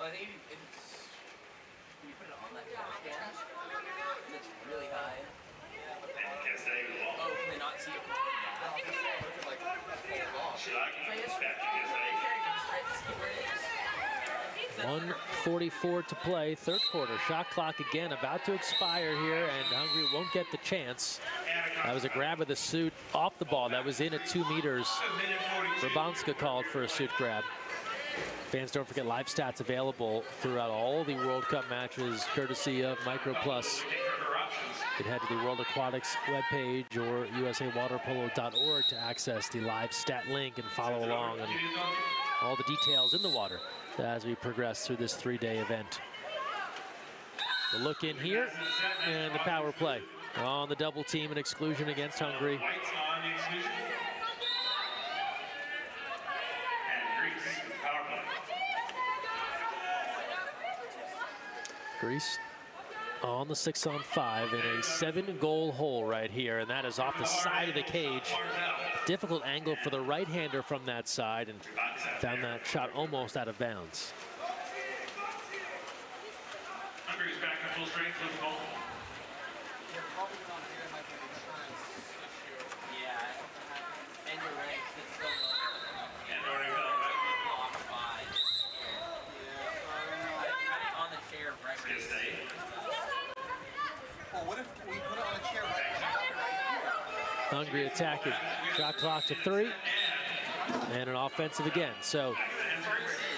Speaker 5: 1:44 to play, third quarter. Shot clock again about to expire here, and Hungary won't get the chance. That was a grab of the suit off the ball. That was in at 2 meters. Rabanska called for a suit grab. Fans, don't forget live stats available throughout all the World Cup matches, courtesy of Micro Plus. You can head to the World Aquatics webpage or usawaterpolo.org to access the live stat link and follow along and all the details in the water as we progress through this 3-day event. The look in here and the power play on the double team and exclusion against Hungary. Greece on the 6-on-5 in a 7-goal hole right here, and that is off the side of the cage. Difficult angle for the right-hander from that side, and found that shot almost out of bounds.
Speaker 4: Hungary's back to full strength with the goal.
Speaker 6: Yeah, and your ranks is so low.
Speaker 4: And already
Speaker 6: Blocked by. On the chair right where you stay. Well, what if we put it on a chair right here?
Speaker 5: Hungary attacking. Shot clock to 3. And an offensive again. So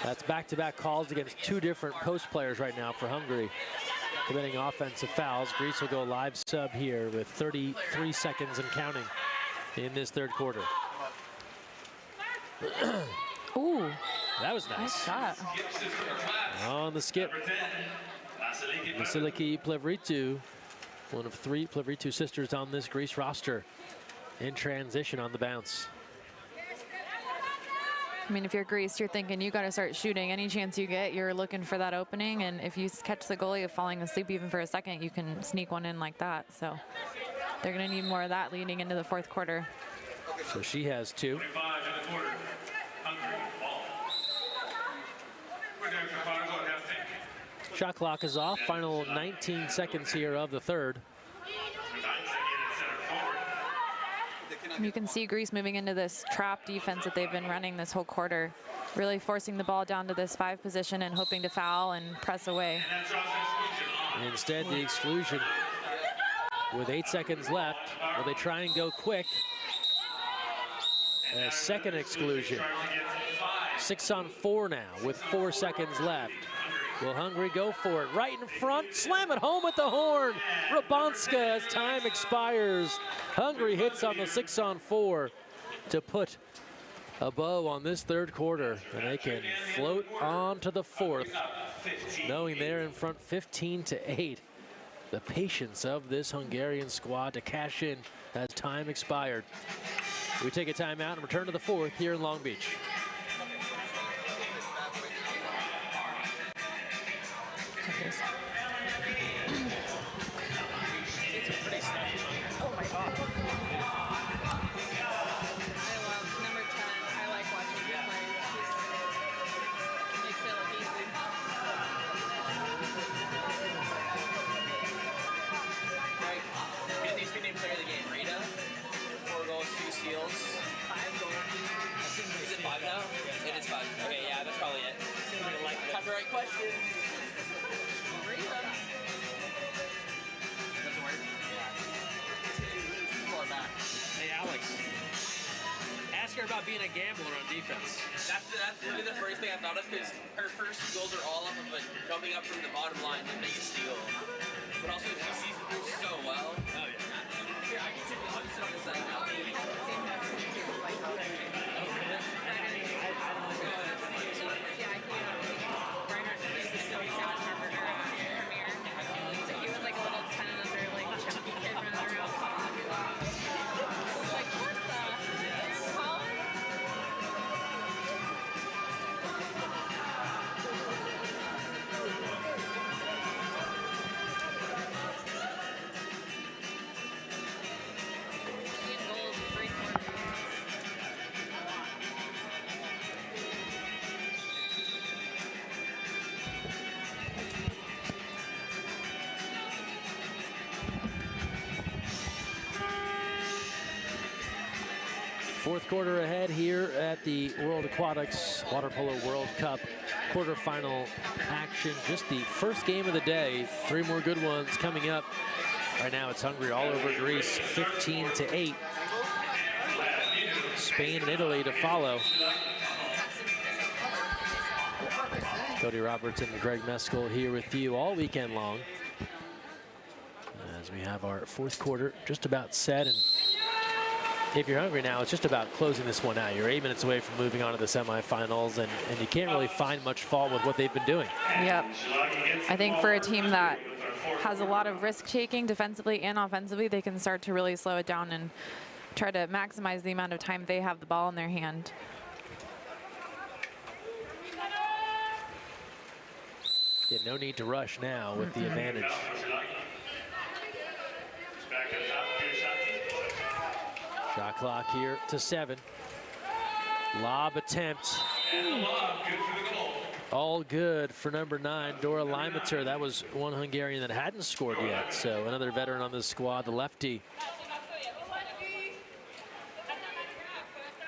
Speaker 5: that's back-to-back calls against 2 different post players right now for Hungary, committing offensive fouls. Greece will go live sub here with 33 seconds and counting in this third quarter.
Speaker 2: Ooh,
Speaker 5: That was
Speaker 2: nice
Speaker 5: nice.
Speaker 2: shot.
Speaker 5: On the skip, Vasiliki Plevritou, one of 3 Plevritou sisters on this Greece roster, in transition on the bounce.
Speaker 2: I mean, if you're Greece, you're thinking you got to start shooting. Any chance you get, you're looking for that opening. And if you catch the goalie falling asleep even for a second, you can sneak one in like that. So they're going to need more of that leading into the fourth quarter.
Speaker 5: So she has 2. Shot clock is off. Final 19 seconds here of the third.
Speaker 2: You can see Greece moving into this trap defense that they've been running this whole quarter, really forcing the ball down to this 5 position and hoping to foul and press away.
Speaker 5: Instead, the exclusion with 8 seconds left. Will they try and go quick? A second exclusion. 6-on-4 now with 4 seconds left. Will Hungary go for it? Right in front, slam it home at the horn. Rabanska as time expires. Hungary hits on the 6-on-4 to put a bow on this third quarter, and they can float on to the fourth, knowing they're in front 15-8. The patience of this Hungarian squad to cash in as time expired. We take a timeout and return to the fourth here in Long Beach.
Speaker 3: About being a gambler on defense.
Speaker 6: That's really the first thing I thought of, because her first 2 goals are all off of jumping up from the bottom line to make a steal. But also she sees the rules so well.
Speaker 3: Oh yeah.
Speaker 6: Here, I can sit on the side now.
Speaker 5: Fourth quarter ahead here at the World Aquatics Water Polo World Cup quarterfinal action. Just the first game of the day. 3 more good ones coming up. Right now it's Hungary all over Greece, 15-8. Spain and Italy to follow. Cody Roberts and Greg Meskel here with you all weekend long, as we have our fourth quarter just about set. And if you're Hungry now, it's just about closing this one out. You're 8 minutes away from moving on to the semifinals, and you can't really find much fault with what they've been doing.
Speaker 2: Yep. I think for a team that has a lot of risk taking defensively and offensively, they can start to really slow it down and try to maximize the amount of time they have the ball in their hand.
Speaker 5: Yeah, no need to rush now with the advantage. Shot clock here to 7. Lob attempt. All good for number 9, Dora Limater. That was one Hungarian that hadn't scored yet. So another veteran on the squad, the lefty.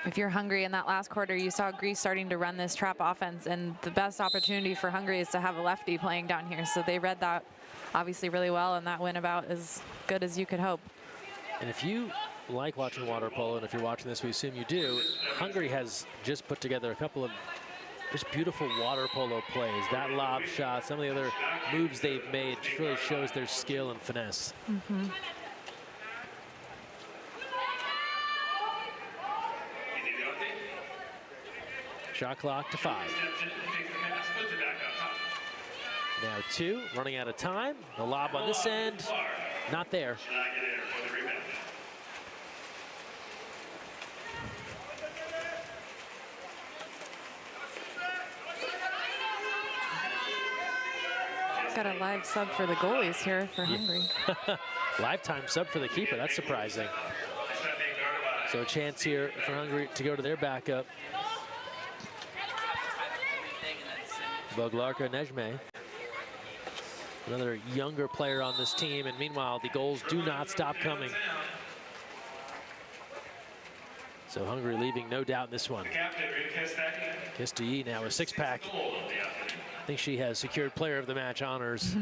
Speaker 2: If you're Hungary in that last quarter, you saw Greece starting to run this trap offense, and the best opportunity for Hungary is to have a lefty playing down here. So they read that obviously really well, and that went about as good as you could hope.
Speaker 5: And if you like watching water polo, and if you're watching this, we assume you do, Hungary has just put together a couple of just beautiful water polo plays. That lob shot, some of the other moves they've made just really shows their skill and finesse. Shot clock to 5. Now 2, running out of time. The lob on this end, not there.
Speaker 2: Got a live sub for the goalies here for Hungary.
Speaker 5: Lifetime sub for the keeper, that's surprising. So a chance here for Hungary to go to their backup. Boglarka Nejme, another younger player on this team, and meanwhile the goals do not stop coming. So Hungary leaving no doubt in this one. Kistayi now a 6-pack. I think she has secured player of the match honors.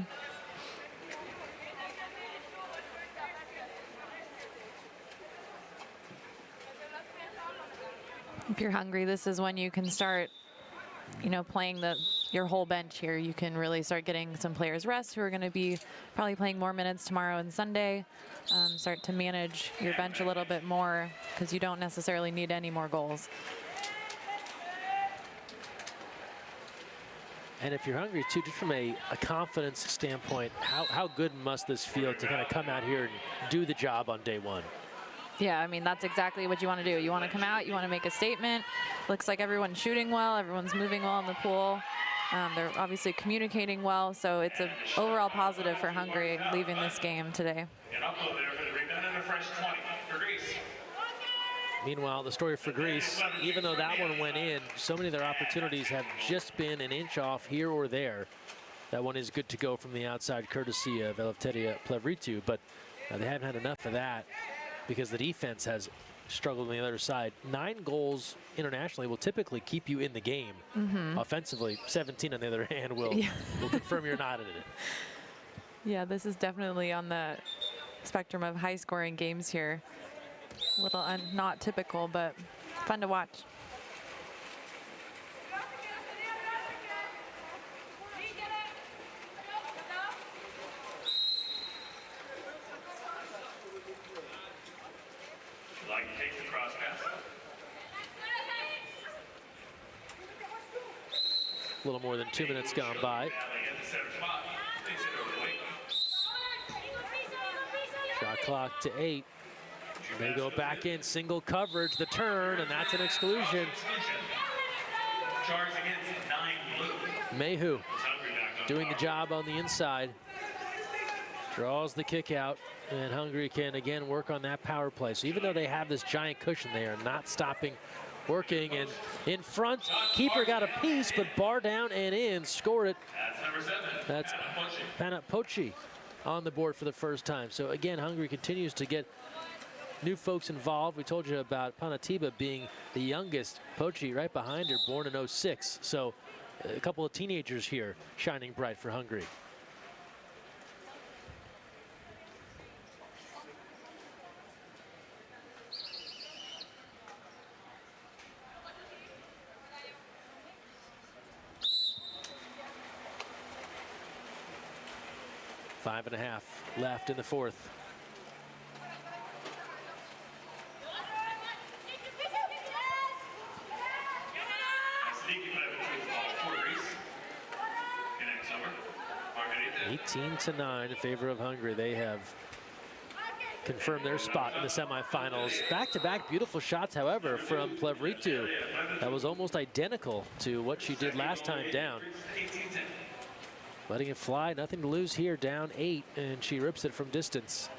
Speaker 2: If you're Hungry, this is when you can start, you know, playing your whole bench here. You can really start getting some players rest who are going to be probably playing more minutes tomorrow and Sunday. Start to manage your bench a little bit more because you don't necessarily need any more goals.
Speaker 5: And if you're Hungry too, just from a confidence standpoint, how good must this feel to kind of come out here and do the job on day one?
Speaker 2: Yeah, I mean, that's exactly what you want to do. You want to come out, you want to make a statement. Looks like everyone's shooting well, everyone's moving well in the pool. They're obviously communicating well, so it's an overall positive for Hungary leaving this game today.
Speaker 5: Meanwhile, the story for Greece, even though that one went in, so many of their opportunities have just been an inch off here or there. That one is good to go from the outside, courtesy of Eleftheria Plevritou, but they haven't had enough of that because the defense has struggled on the other side. 9 goals internationally will typically keep you in the game. Offensively, 17 on the other hand will confirm you're not in it.
Speaker 2: Yeah, this is definitely on the spectrum of high-scoring games here. A little not typical, but fun to watch.
Speaker 5: A little more than 2 minutes gone by. Shot clock to 8. They go back in, single coverage, the turn, and that's an exclusion. Mayhew doing the job on the inside. Draws the kick out, and Hungary can again work on that power play. So even though they have this giant cushion, they are not stopping working, and in front, keeper got a piece, but bar down and in, scored it. That's Panapochi on the board for the first time. So again, Hungary continues to get new folks involved. We told you about Panatiba being the youngest. Pochi right behind her, born in '06. So a couple of teenagers here shining bright for Hungary. Five and a half left in the fourth.
Speaker 4: Sneaky
Speaker 5: 18-9 in favor of Hungary. They have confirmed their spot in the semifinals. Back-to-back beautiful shots, however, from Plevritu. That was almost identical to what she did last time down. Letting it fly, nothing to lose here, down 8, and she rips it from distance.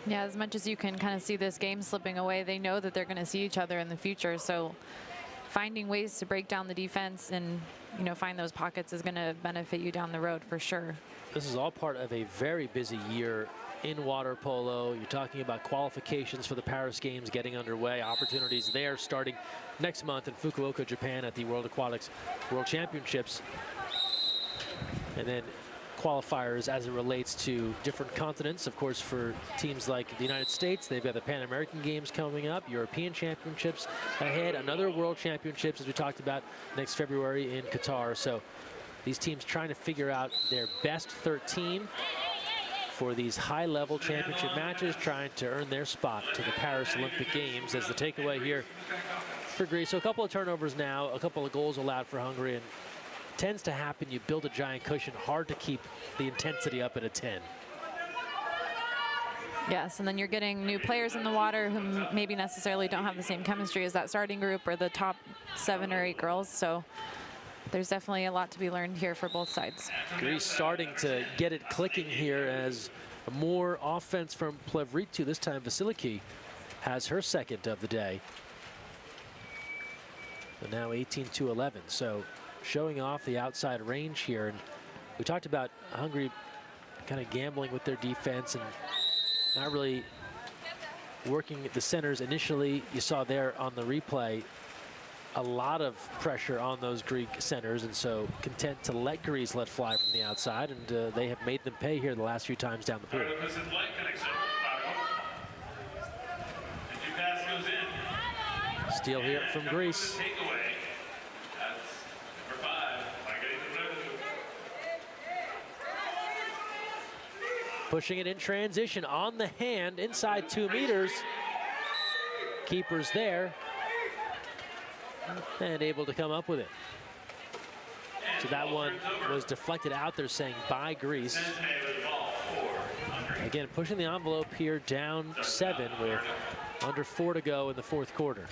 Speaker 2: Yeah, as much as you can kind of see this game slipping away, they know that they're going to see each other in the future. So finding ways to break down the defense and, you know, find those pockets is going to benefit you down the road for sure.
Speaker 5: This is all part of a very busy year in water polo. You're talking about qualifications for the Paris Games getting underway, opportunities there starting next month in Fukuoka, Japan at the World Aquatics World Championships. And then qualifiers as it relates to different continents. Of course, for teams like the United States, they've got the Pan American Games coming up, European Championships ahead, another World Championships, as we talked about, next February in Qatar. So these teams trying to figure out their best 13 for these high-level championship matches, trying to earn their spot to the Paris Olympic Games as the takeaway here for Greece. So a couple of turnovers now, a couple of goals allowed for Hungary, and tends to happen. You build a giant cushion, hard to keep the intensity up at a 10.
Speaker 2: Yes, and then you're getting new players in the water who maybe necessarily don't have the same chemistry as that starting group or the top 7 or 8 girls. So there's definitely a lot to be learned here for both sides.
Speaker 5: Greece starting to get it clicking here as more offense from Plevritu. This time Vasiliki has her second of the day. And now 18-11. So showing off the outside range here. And we talked about Hungary kind of gambling with their defense and not really working at the centers initially. You saw there on the replay a lot of pressure on those Greek centers, and so content to let Greece let fly from the outside, and they have made them pay here the last few times down the pool. Steal here from Greece. Pushing it in transition on the hand inside 2 meters. Keeper's there and able to come up with it. So that one was deflected out there, saying bye Greece. Again, pushing the envelope here, down 7 with under 4 to go in the fourth quarter.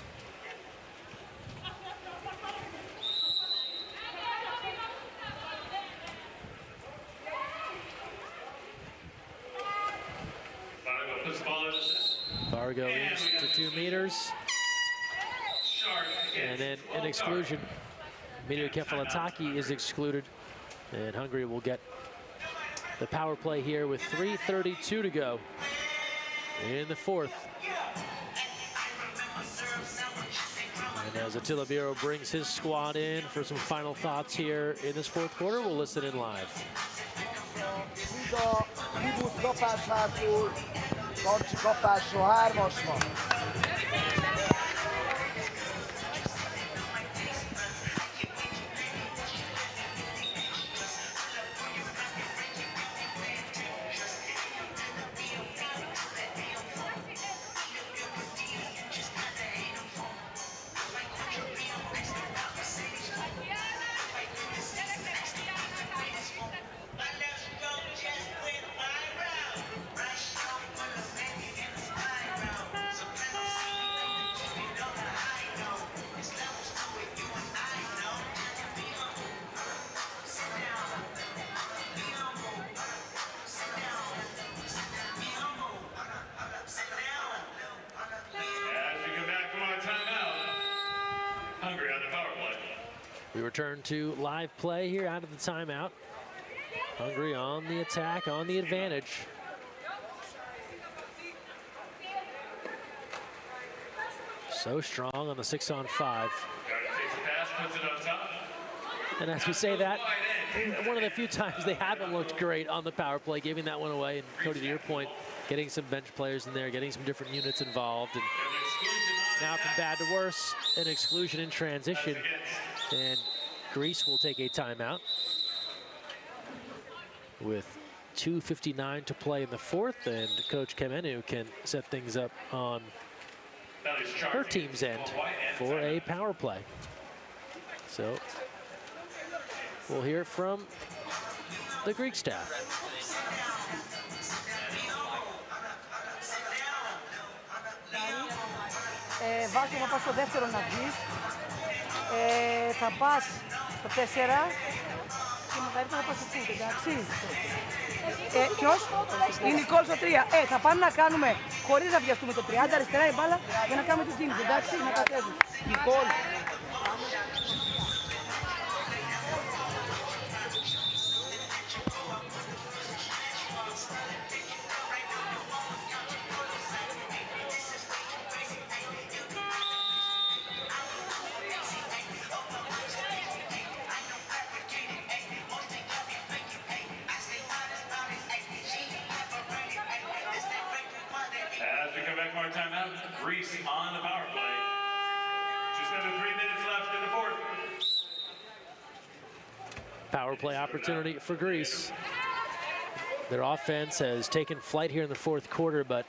Speaker 5: Fargo aims to 2 meters. And then an exclusion. Mirio Kefalataki is excluded. And Hungary will get the power play here with 3:32 to go in the fourth. And as Attila Biro brings his squad in for some final thoughts here in this fourth quarter, we'll listen in live. We return to live play here out of the timeout. Hungary on the attack, on the advantage. So strong on the 6-on-5. And as we say that, one of the few times they haven't looked great on the power play, giving that one away. And Cody, to your point, getting some bench players in there, getting some different units involved. And now from bad to worse, an exclusion in transition. And Greece will take a timeout with 2:59 to play in the fourth, and Coach Kemenu can set things up on her team's end for a power play. So we'll hear from the Greek staff.
Speaker 8: Βάζω να πας στο δεύτερο να βγεις. Θα πας στο 4 και μετά θα πας στο 5, εντάξει. Ποιος? Η Νικόλ στο 3. Θα πάμε να κάνουμε, χωρίς να βιαστούμε το 30, αριστερά η μπάλα για να κάνουμε την κίνηση, εντάξει, να κατέβει. Νικόλ.
Speaker 4: Greece on the power play. Just under 3 minutes left in the fourth.
Speaker 5: Power play opportunity for Greece. Their offense has taken flight here in the fourth quarter, but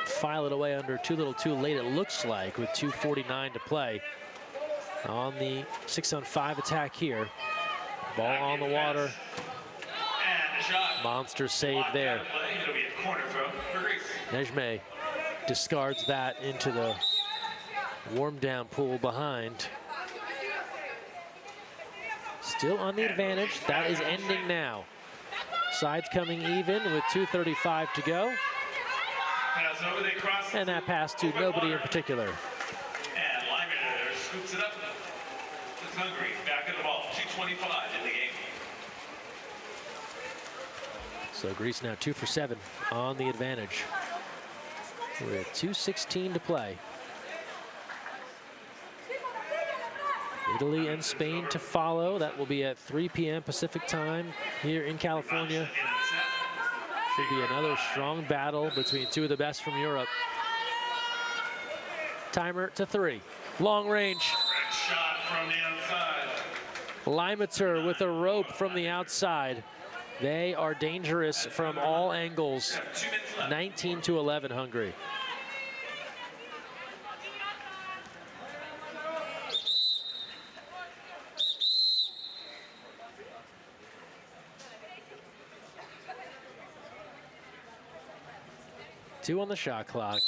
Speaker 5: file it away under too little too late, it looks like, with 2:49 to play. On the 6-on-5 attack here. Ball on the water. Monster save there. Nejme discards that into the warm down pool behind. Still on the advantage. That is ending now. Sides coming even with 2:35 to go. And that pass to nobody in particular.
Speaker 4: And Lyman scoops it up. It's Hungary back at the ball. 2:25 in the game.
Speaker 5: So Greece now 2 for 7 on the advantage, with 2:16 to play. Italy and Spain to follow. That will be at 3 p.m. Pacific time here in California. Should be another strong battle between two of the best from Europe. Timer to 3. Long range.
Speaker 4: Shot from the outside.
Speaker 5: Limater with a rope from the outside. They are dangerous from all angles. 19-11 Hungary. Two on the shot clock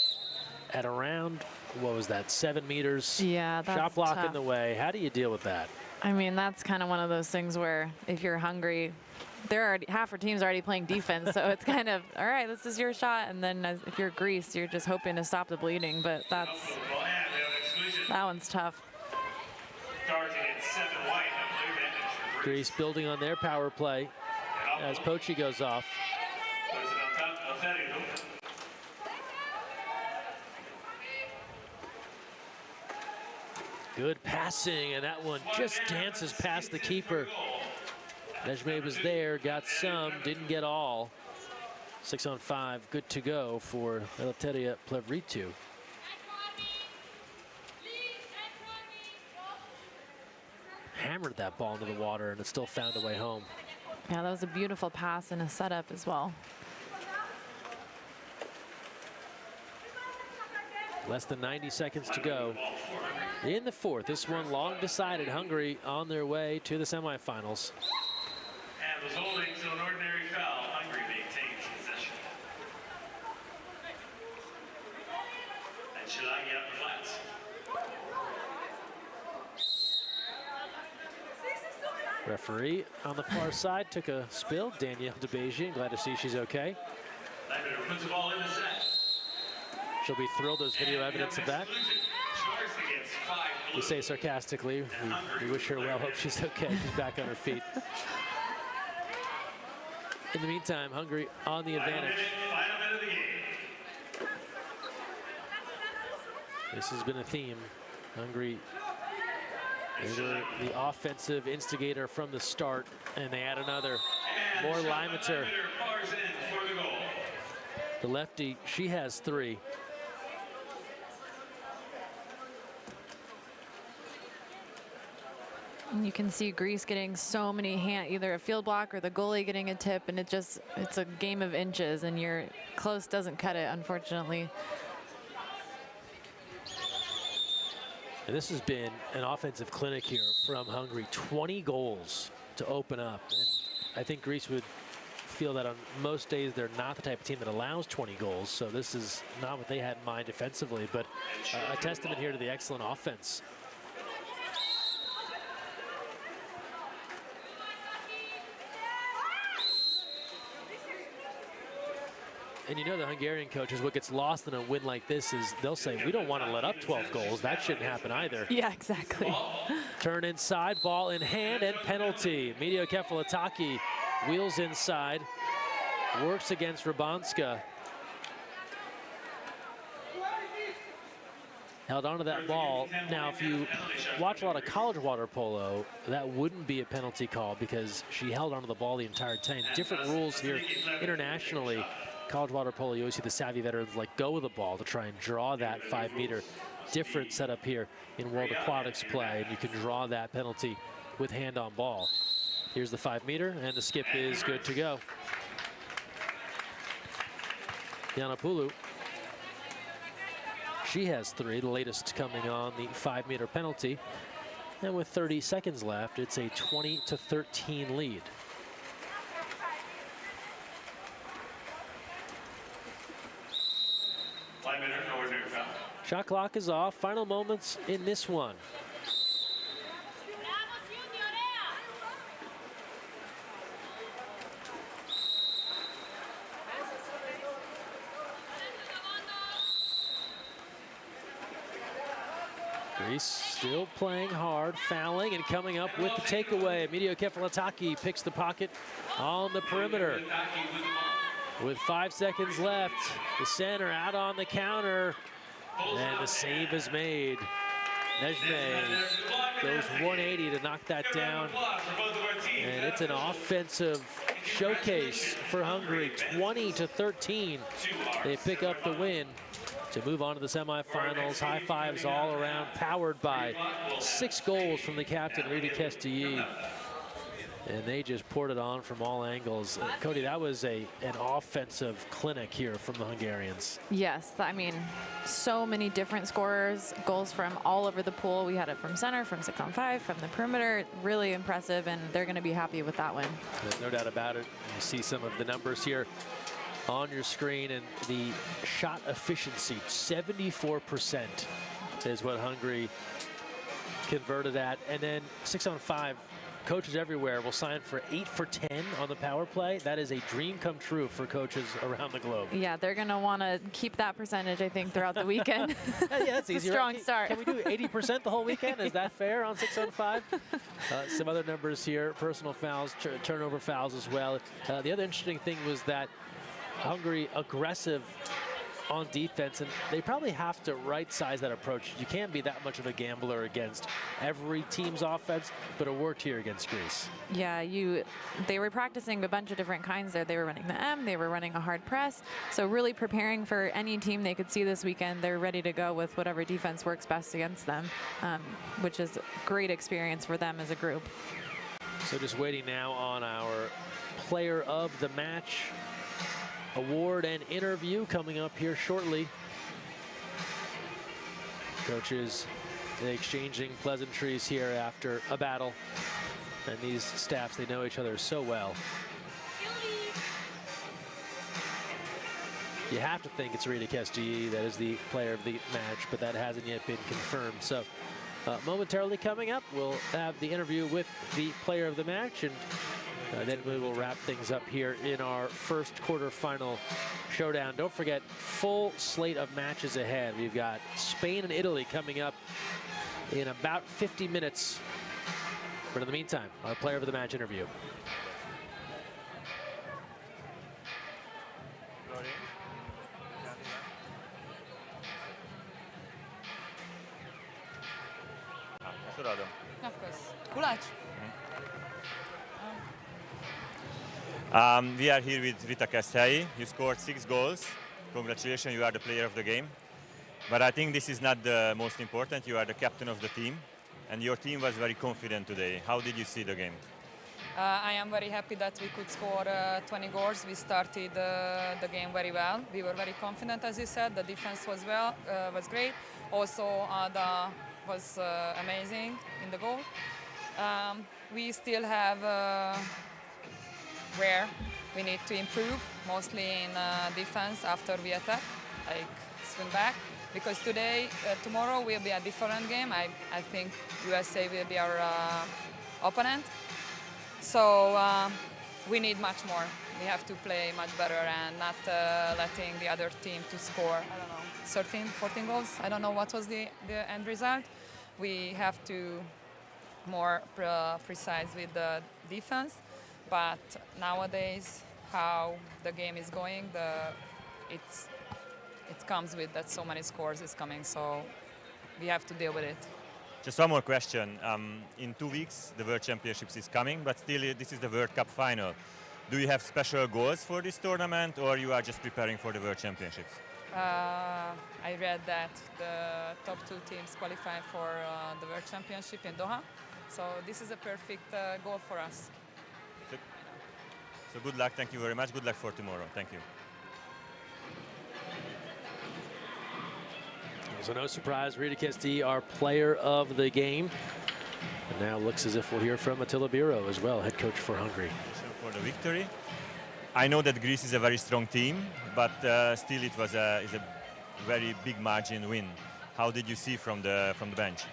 Speaker 5: at around, what was that, 7 meters?
Speaker 2: Yeah, that's
Speaker 5: shot block
Speaker 2: tough.
Speaker 5: in the way. How do you deal with that?
Speaker 2: I mean, that's kind of one of those things where if you're Hungary, they're already, half our team's already playing defense, so it's kind of, all right, this is your shot, and then if you're Greece, you're just hoping to stop the bleeding, but that one's tough.
Speaker 5: Greece building on their power play as Pochi goes off. Good passing, and that one just dances past the keeper. Nejme was there, got some, didn't get all. 6-on-5, good to go for Eleftheria Plevritou. Hammered that ball into the water, and it still found a way home.
Speaker 2: Yeah, that was a beautiful pass and a setup as well.
Speaker 5: Less than 90 seconds to go in the fourth. This one long decided. Hungary on their way to the semifinals.
Speaker 4: And was holding to an ordinary foul. Hungary maintains possession. And Shilagi up the flats.
Speaker 5: Referee on the far side took a spill. Danielle DeBeji, glad to see she's okay.
Speaker 4: Puts the ball in the set.
Speaker 5: She'll be thrilled. There's video evidence of that. We say sarcastically, we wish her well, hope she's okay. She's back on her feet. In the meantime, Hungary on the advantage.
Speaker 4: Final minute of the game.
Speaker 5: This has been a theme. Hungary, they're the offensive instigator from the start, and they add another. More Limeter. The lefty, she has 3.
Speaker 2: And you can see Greece getting so many either a field block or the goalie getting a tip, and it's a game of inches, and your close doesn't cut it, unfortunately.
Speaker 5: And this has been an offensive clinic here from Hungary. 20 goals to open up. And I think Greece would feel that on most days they're not the type of team that allows 20 goals. So this is not what they had in mind defensively, but a testament here to the excellent offense. And you know the Hungarian coaches, what gets lost in a win like this is they'll say, we don't want to let up 12 goals. That shouldn't happen either.
Speaker 2: Yeah, exactly.
Speaker 5: Turn inside, ball in hand, and penalty. Emilio Kefelataki wheels inside, works against Rabanska. Held onto that ball. Now, if you watch a lot of college water polo, that wouldn't be a penalty call because she held onto the ball the entire time. Different rules here internationally. College water polo, you always see the savvy veterans let go of the ball to try and draw that 5-meter. Different setup here in World Aquatics play, and you can draw that penalty with hand on ball. Here's the 5-meter, and the skip is good to go. Yiannopoulou, she has 3, the latest coming on the 5-meter penalty. And with 30 seconds left, it's a 20-13 lead. Shot clock is off. Final moments in this one. Greece still playing hard, fouling, and coming up with the takeaway. Emilio Kefelataki picks the pocket on the perimeter. With 5 seconds left, the center out on the counter, and the save is made. Nejme goes 180 to knock that down, and it's an offensive showcase for Hungary. 20-13, they pick up the win to move on to the semifinals. High fives all around, powered by 6 goals from the captain, Rita Kestilyi. And they just poured it on from all angles. Cody, that was an offensive clinic here from the Hungarians.
Speaker 2: Yes, I mean, so many different scorers, goals from all over the pool. We had it from center, from 6-on-5, from the perimeter. Really impressive, and they're going to be happy with that win.
Speaker 5: There's no doubt about it. You see some of the numbers here on your screen, and the shot efficiency, 74% is what Hungary converted at. And then 6-on-5. Coaches everywhere will sign for 8 for 10 on the power play. That is a dream come true for coaches around the globe.
Speaker 2: Yeah, they're going to want to keep that percentage, I think, throughout the weekend.
Speaker 5: Yeah, that's easy.
Speaker 2: A strong start.
Speaker 5: Can we do 80% the whole weekend? Is that fair on 6-on-5? Some other numbers here, personal fouls, turnover fouls as well. The other interesting thing was that Hungary aggressive on defense, and they probably have to right-size that approach. You can't be that much of a gambler against every team's offense, but it worked here against Greece.
Speaker 2: Yeah, they were practicing a bunch of different kinds there. They were running the M, they were running a hard press, so really preparing for any team they could see this weekend. They're ready to go with whatever defense works best against them, which is a great experience for them as a group.
Speaker 5: So just waiting now on our player of the match award and interview coming up here shortly. Coaches exchanging pleasantries here after a battle, and these staffs, they know each other so well. You have to think it's Rita Kestilyi that is the player of the match, but that hasn't yet been confirmed. So momentarily coming up, we'll have the interview with the player of the match, and then we will wrap things up here in our first quarterfinal showdown. Don't forget, full slate of matches ahead. We've got Spain and Italy coming up in about 50 minutes. But in the meantime, our player of the match interview.
Speaker 1: Odaadom.
Speaker 7: Kösz. Kulacs?
Speaker 1: We are here with Rita Keszthelyi. You scored 6 goals. Congratulations, you are the player of the game. But I think this is not the most important. You are the captain of the team, and your team was very confident today. How did you see the game?
Speaker 7: I am very happy that we could score 20 goals. We started the game very well. We were very confident, as you said. The defense was great. Also, Ada was amazing in the goal. We still have where we need to improve, mostly in defense after we attack, like swing back. Because tomorrow will be a different game. I think USA will be our opponent. So we need much more. We have to play much better and not letting the other team to score, I don't know, 13, 14 goals. I don't know what was the end result. We have to more precise with the defense. But nowadays, how the game is going, it comes with that so many scores is coming. So we have to deal with it.
Speaker 1: Just one more question. In 2 weeks, the World Championships is coming, but still this is the World Cup final. Do you have special goals for this tournament, or you are just preparing for the World Championships?
Speaker 7: I read that the top 2 teams qualify for the World Championship in Doha. So this is a perfect goal for us.
Speaker 1: So good luck. Thank you very much. Good luck for tomorrow. Thank you.
Speaker 5: So no surprise, Rita Keszthelyi, our player of the game. And now looks as if we'll hear from Attila Biro as well, head coach for Hungary.
Speaker 1: For the victory. I know that Greece is a very strong team, but still it was a very big margin win. How did you see from the bench?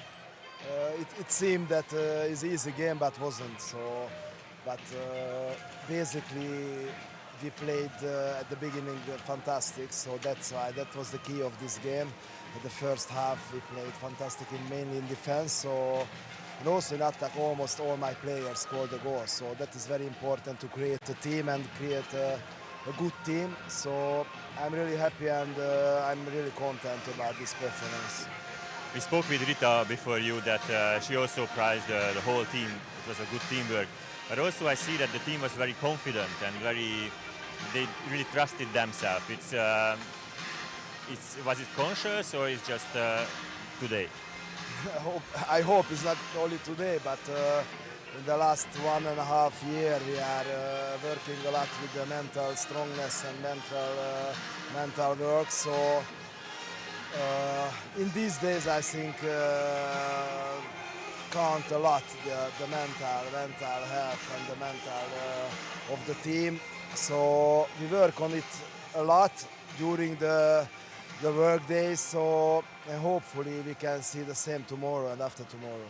Speaker 9: It seemed that it's an easy game, but wasn't. So, but basically we played at the beginning fantastic. So that's why that was the key of this game. In the first half we played fantastic mainly in defense. So. And also in attack, almost all my players scored a goal. So that is very important to create a team and create a good team. So I'm really happy and I'm really content about this performance.
Speaker 1: We spoke with Rita before you that she also prized the whole team. It was a good teamwork. But also I see that the team was very confident and they really trusted themselves. Was it conscious or is just today?
Speaker 9: I hope it's not only today, but in the last 1.5 years we are working a lot with the mental strongness and mental work. So in these days I think count a lot the mental health and the mental of the team. So we work on it a lot during the work days, so hopefully we can see the same tomorrow and after tomorrow.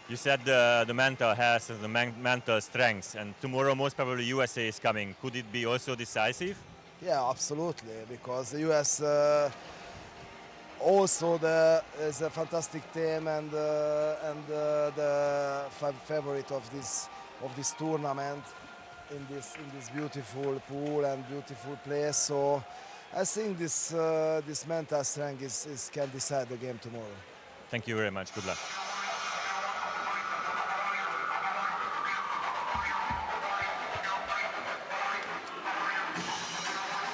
Speaker 1: You said the mental health and the mental strength, and tomorrow most probably USA is coming. Could it be also decisive?
Speaker 9: Yeah, absolutely, because the US also is a fantastic team and the favorite of this tournament in this beautiful pool and beautiful place. So I think this mental strength can decide the game tomorrow.
Speaker 1: Thank you very much. Good luck.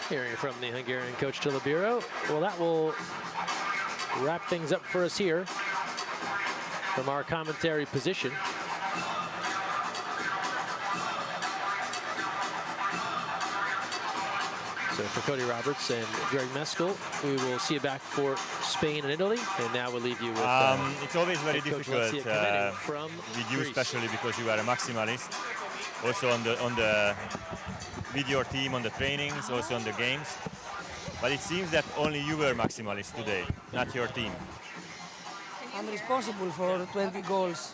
Speaker 5: Hearing from the Hungarian coach Attila Biro. Well, that will wrap things up for us here from our commentary position. So for Cody Roberts and Greg Meskel, we will see you back for Spain and Italy. And now we'll leave you with
Speaker 1: it's always very difficult with you,
Speaker 5: Greece.
Speaker 1: especially because you are a maximalist. Also on the with your team on the trainings, also on the games. But it seems that only you were maximalist today, not your team.
Speaker 8: I'm responsible for 20 goals.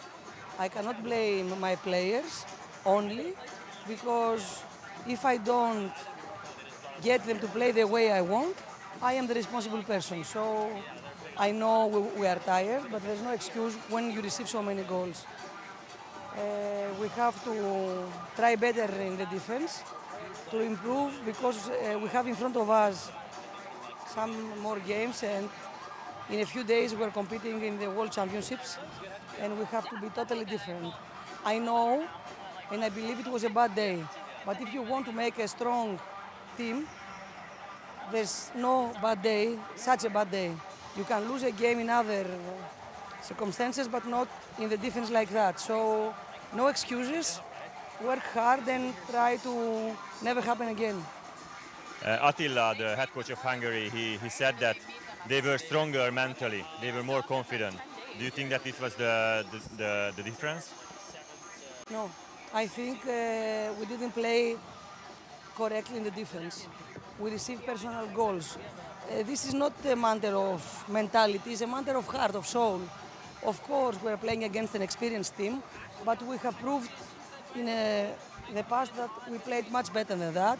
Speaker 8: I cannot blame my players only because if I don't get them to play the way I want, I am the responsible person. So I know we are tired, but there's no excuse when you receive so many goals. We have to try better in the defense to improve because we have in front of us some more games and in a few days we're competing in the World Championships. and we have to be totally different. I know, and I believe it was a bad day, but if you want to make a strong team, there's no bad day, such a bad day. You can lose a game in other circumstances, but not in the defense like that. So, no excuses. Work hard and try to never happen again.
Speaker 1: Attila, the head coach of Hungary, he said that they were stronger mentally. They were more confident. Do you think that this was the difference?
Speaker 8: No, I think we didn't play correctly in the defense. We received personal goals. This is not a matter of mentality, it's a matter of heart, of soul. Of course, we're playing against an experienced team, but we have proved in the past that we played much better than that.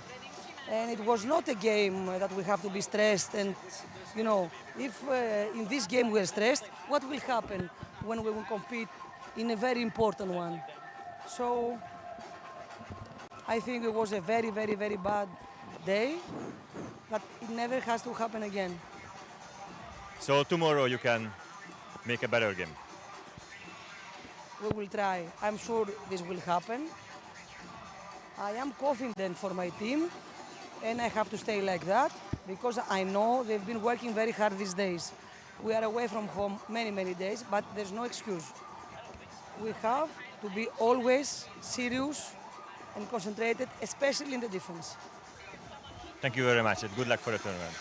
Speaker 8: And it was not a game that we have to be stressed. And, you know, if in this game we're stressed, what will happen when we will compete in a very important one? So, I think it was a very, very, very bad day, but it never has to happen again.
Speaker 1: So tomorrow you can make a better game.
Speaker 8: We will try. I'm sure this will happen. I am confident for my team, and I have to stay like that because I know they've been working very hard these days. We are away from home many, many days, but there's no excuse. We have to be always serious and concentrated, especially in the defense.
Speaker 1: Thank you very much and good luck for the tournament.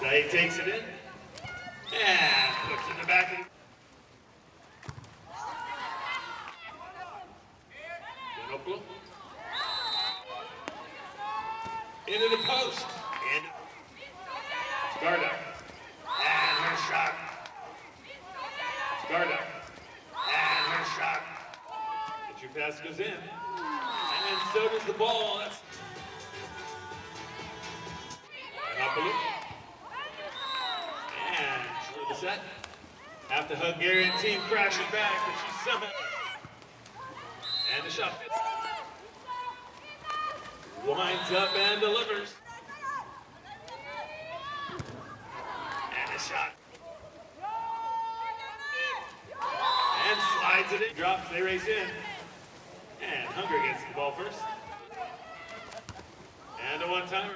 Speaker 4: Now he takes it in and puts it in the back. Into the post. And Skarda. And her shot. Skarda. And her shot. The true pass goes in. And so does the ball. That's Polo. And for the set. Half the Hungarian team crashing back, but she somehow. And the shot. Winds up and delivers. And a shot. And slides it in. Drops, they race in. And Hungary gets the ball first. And a one-timer.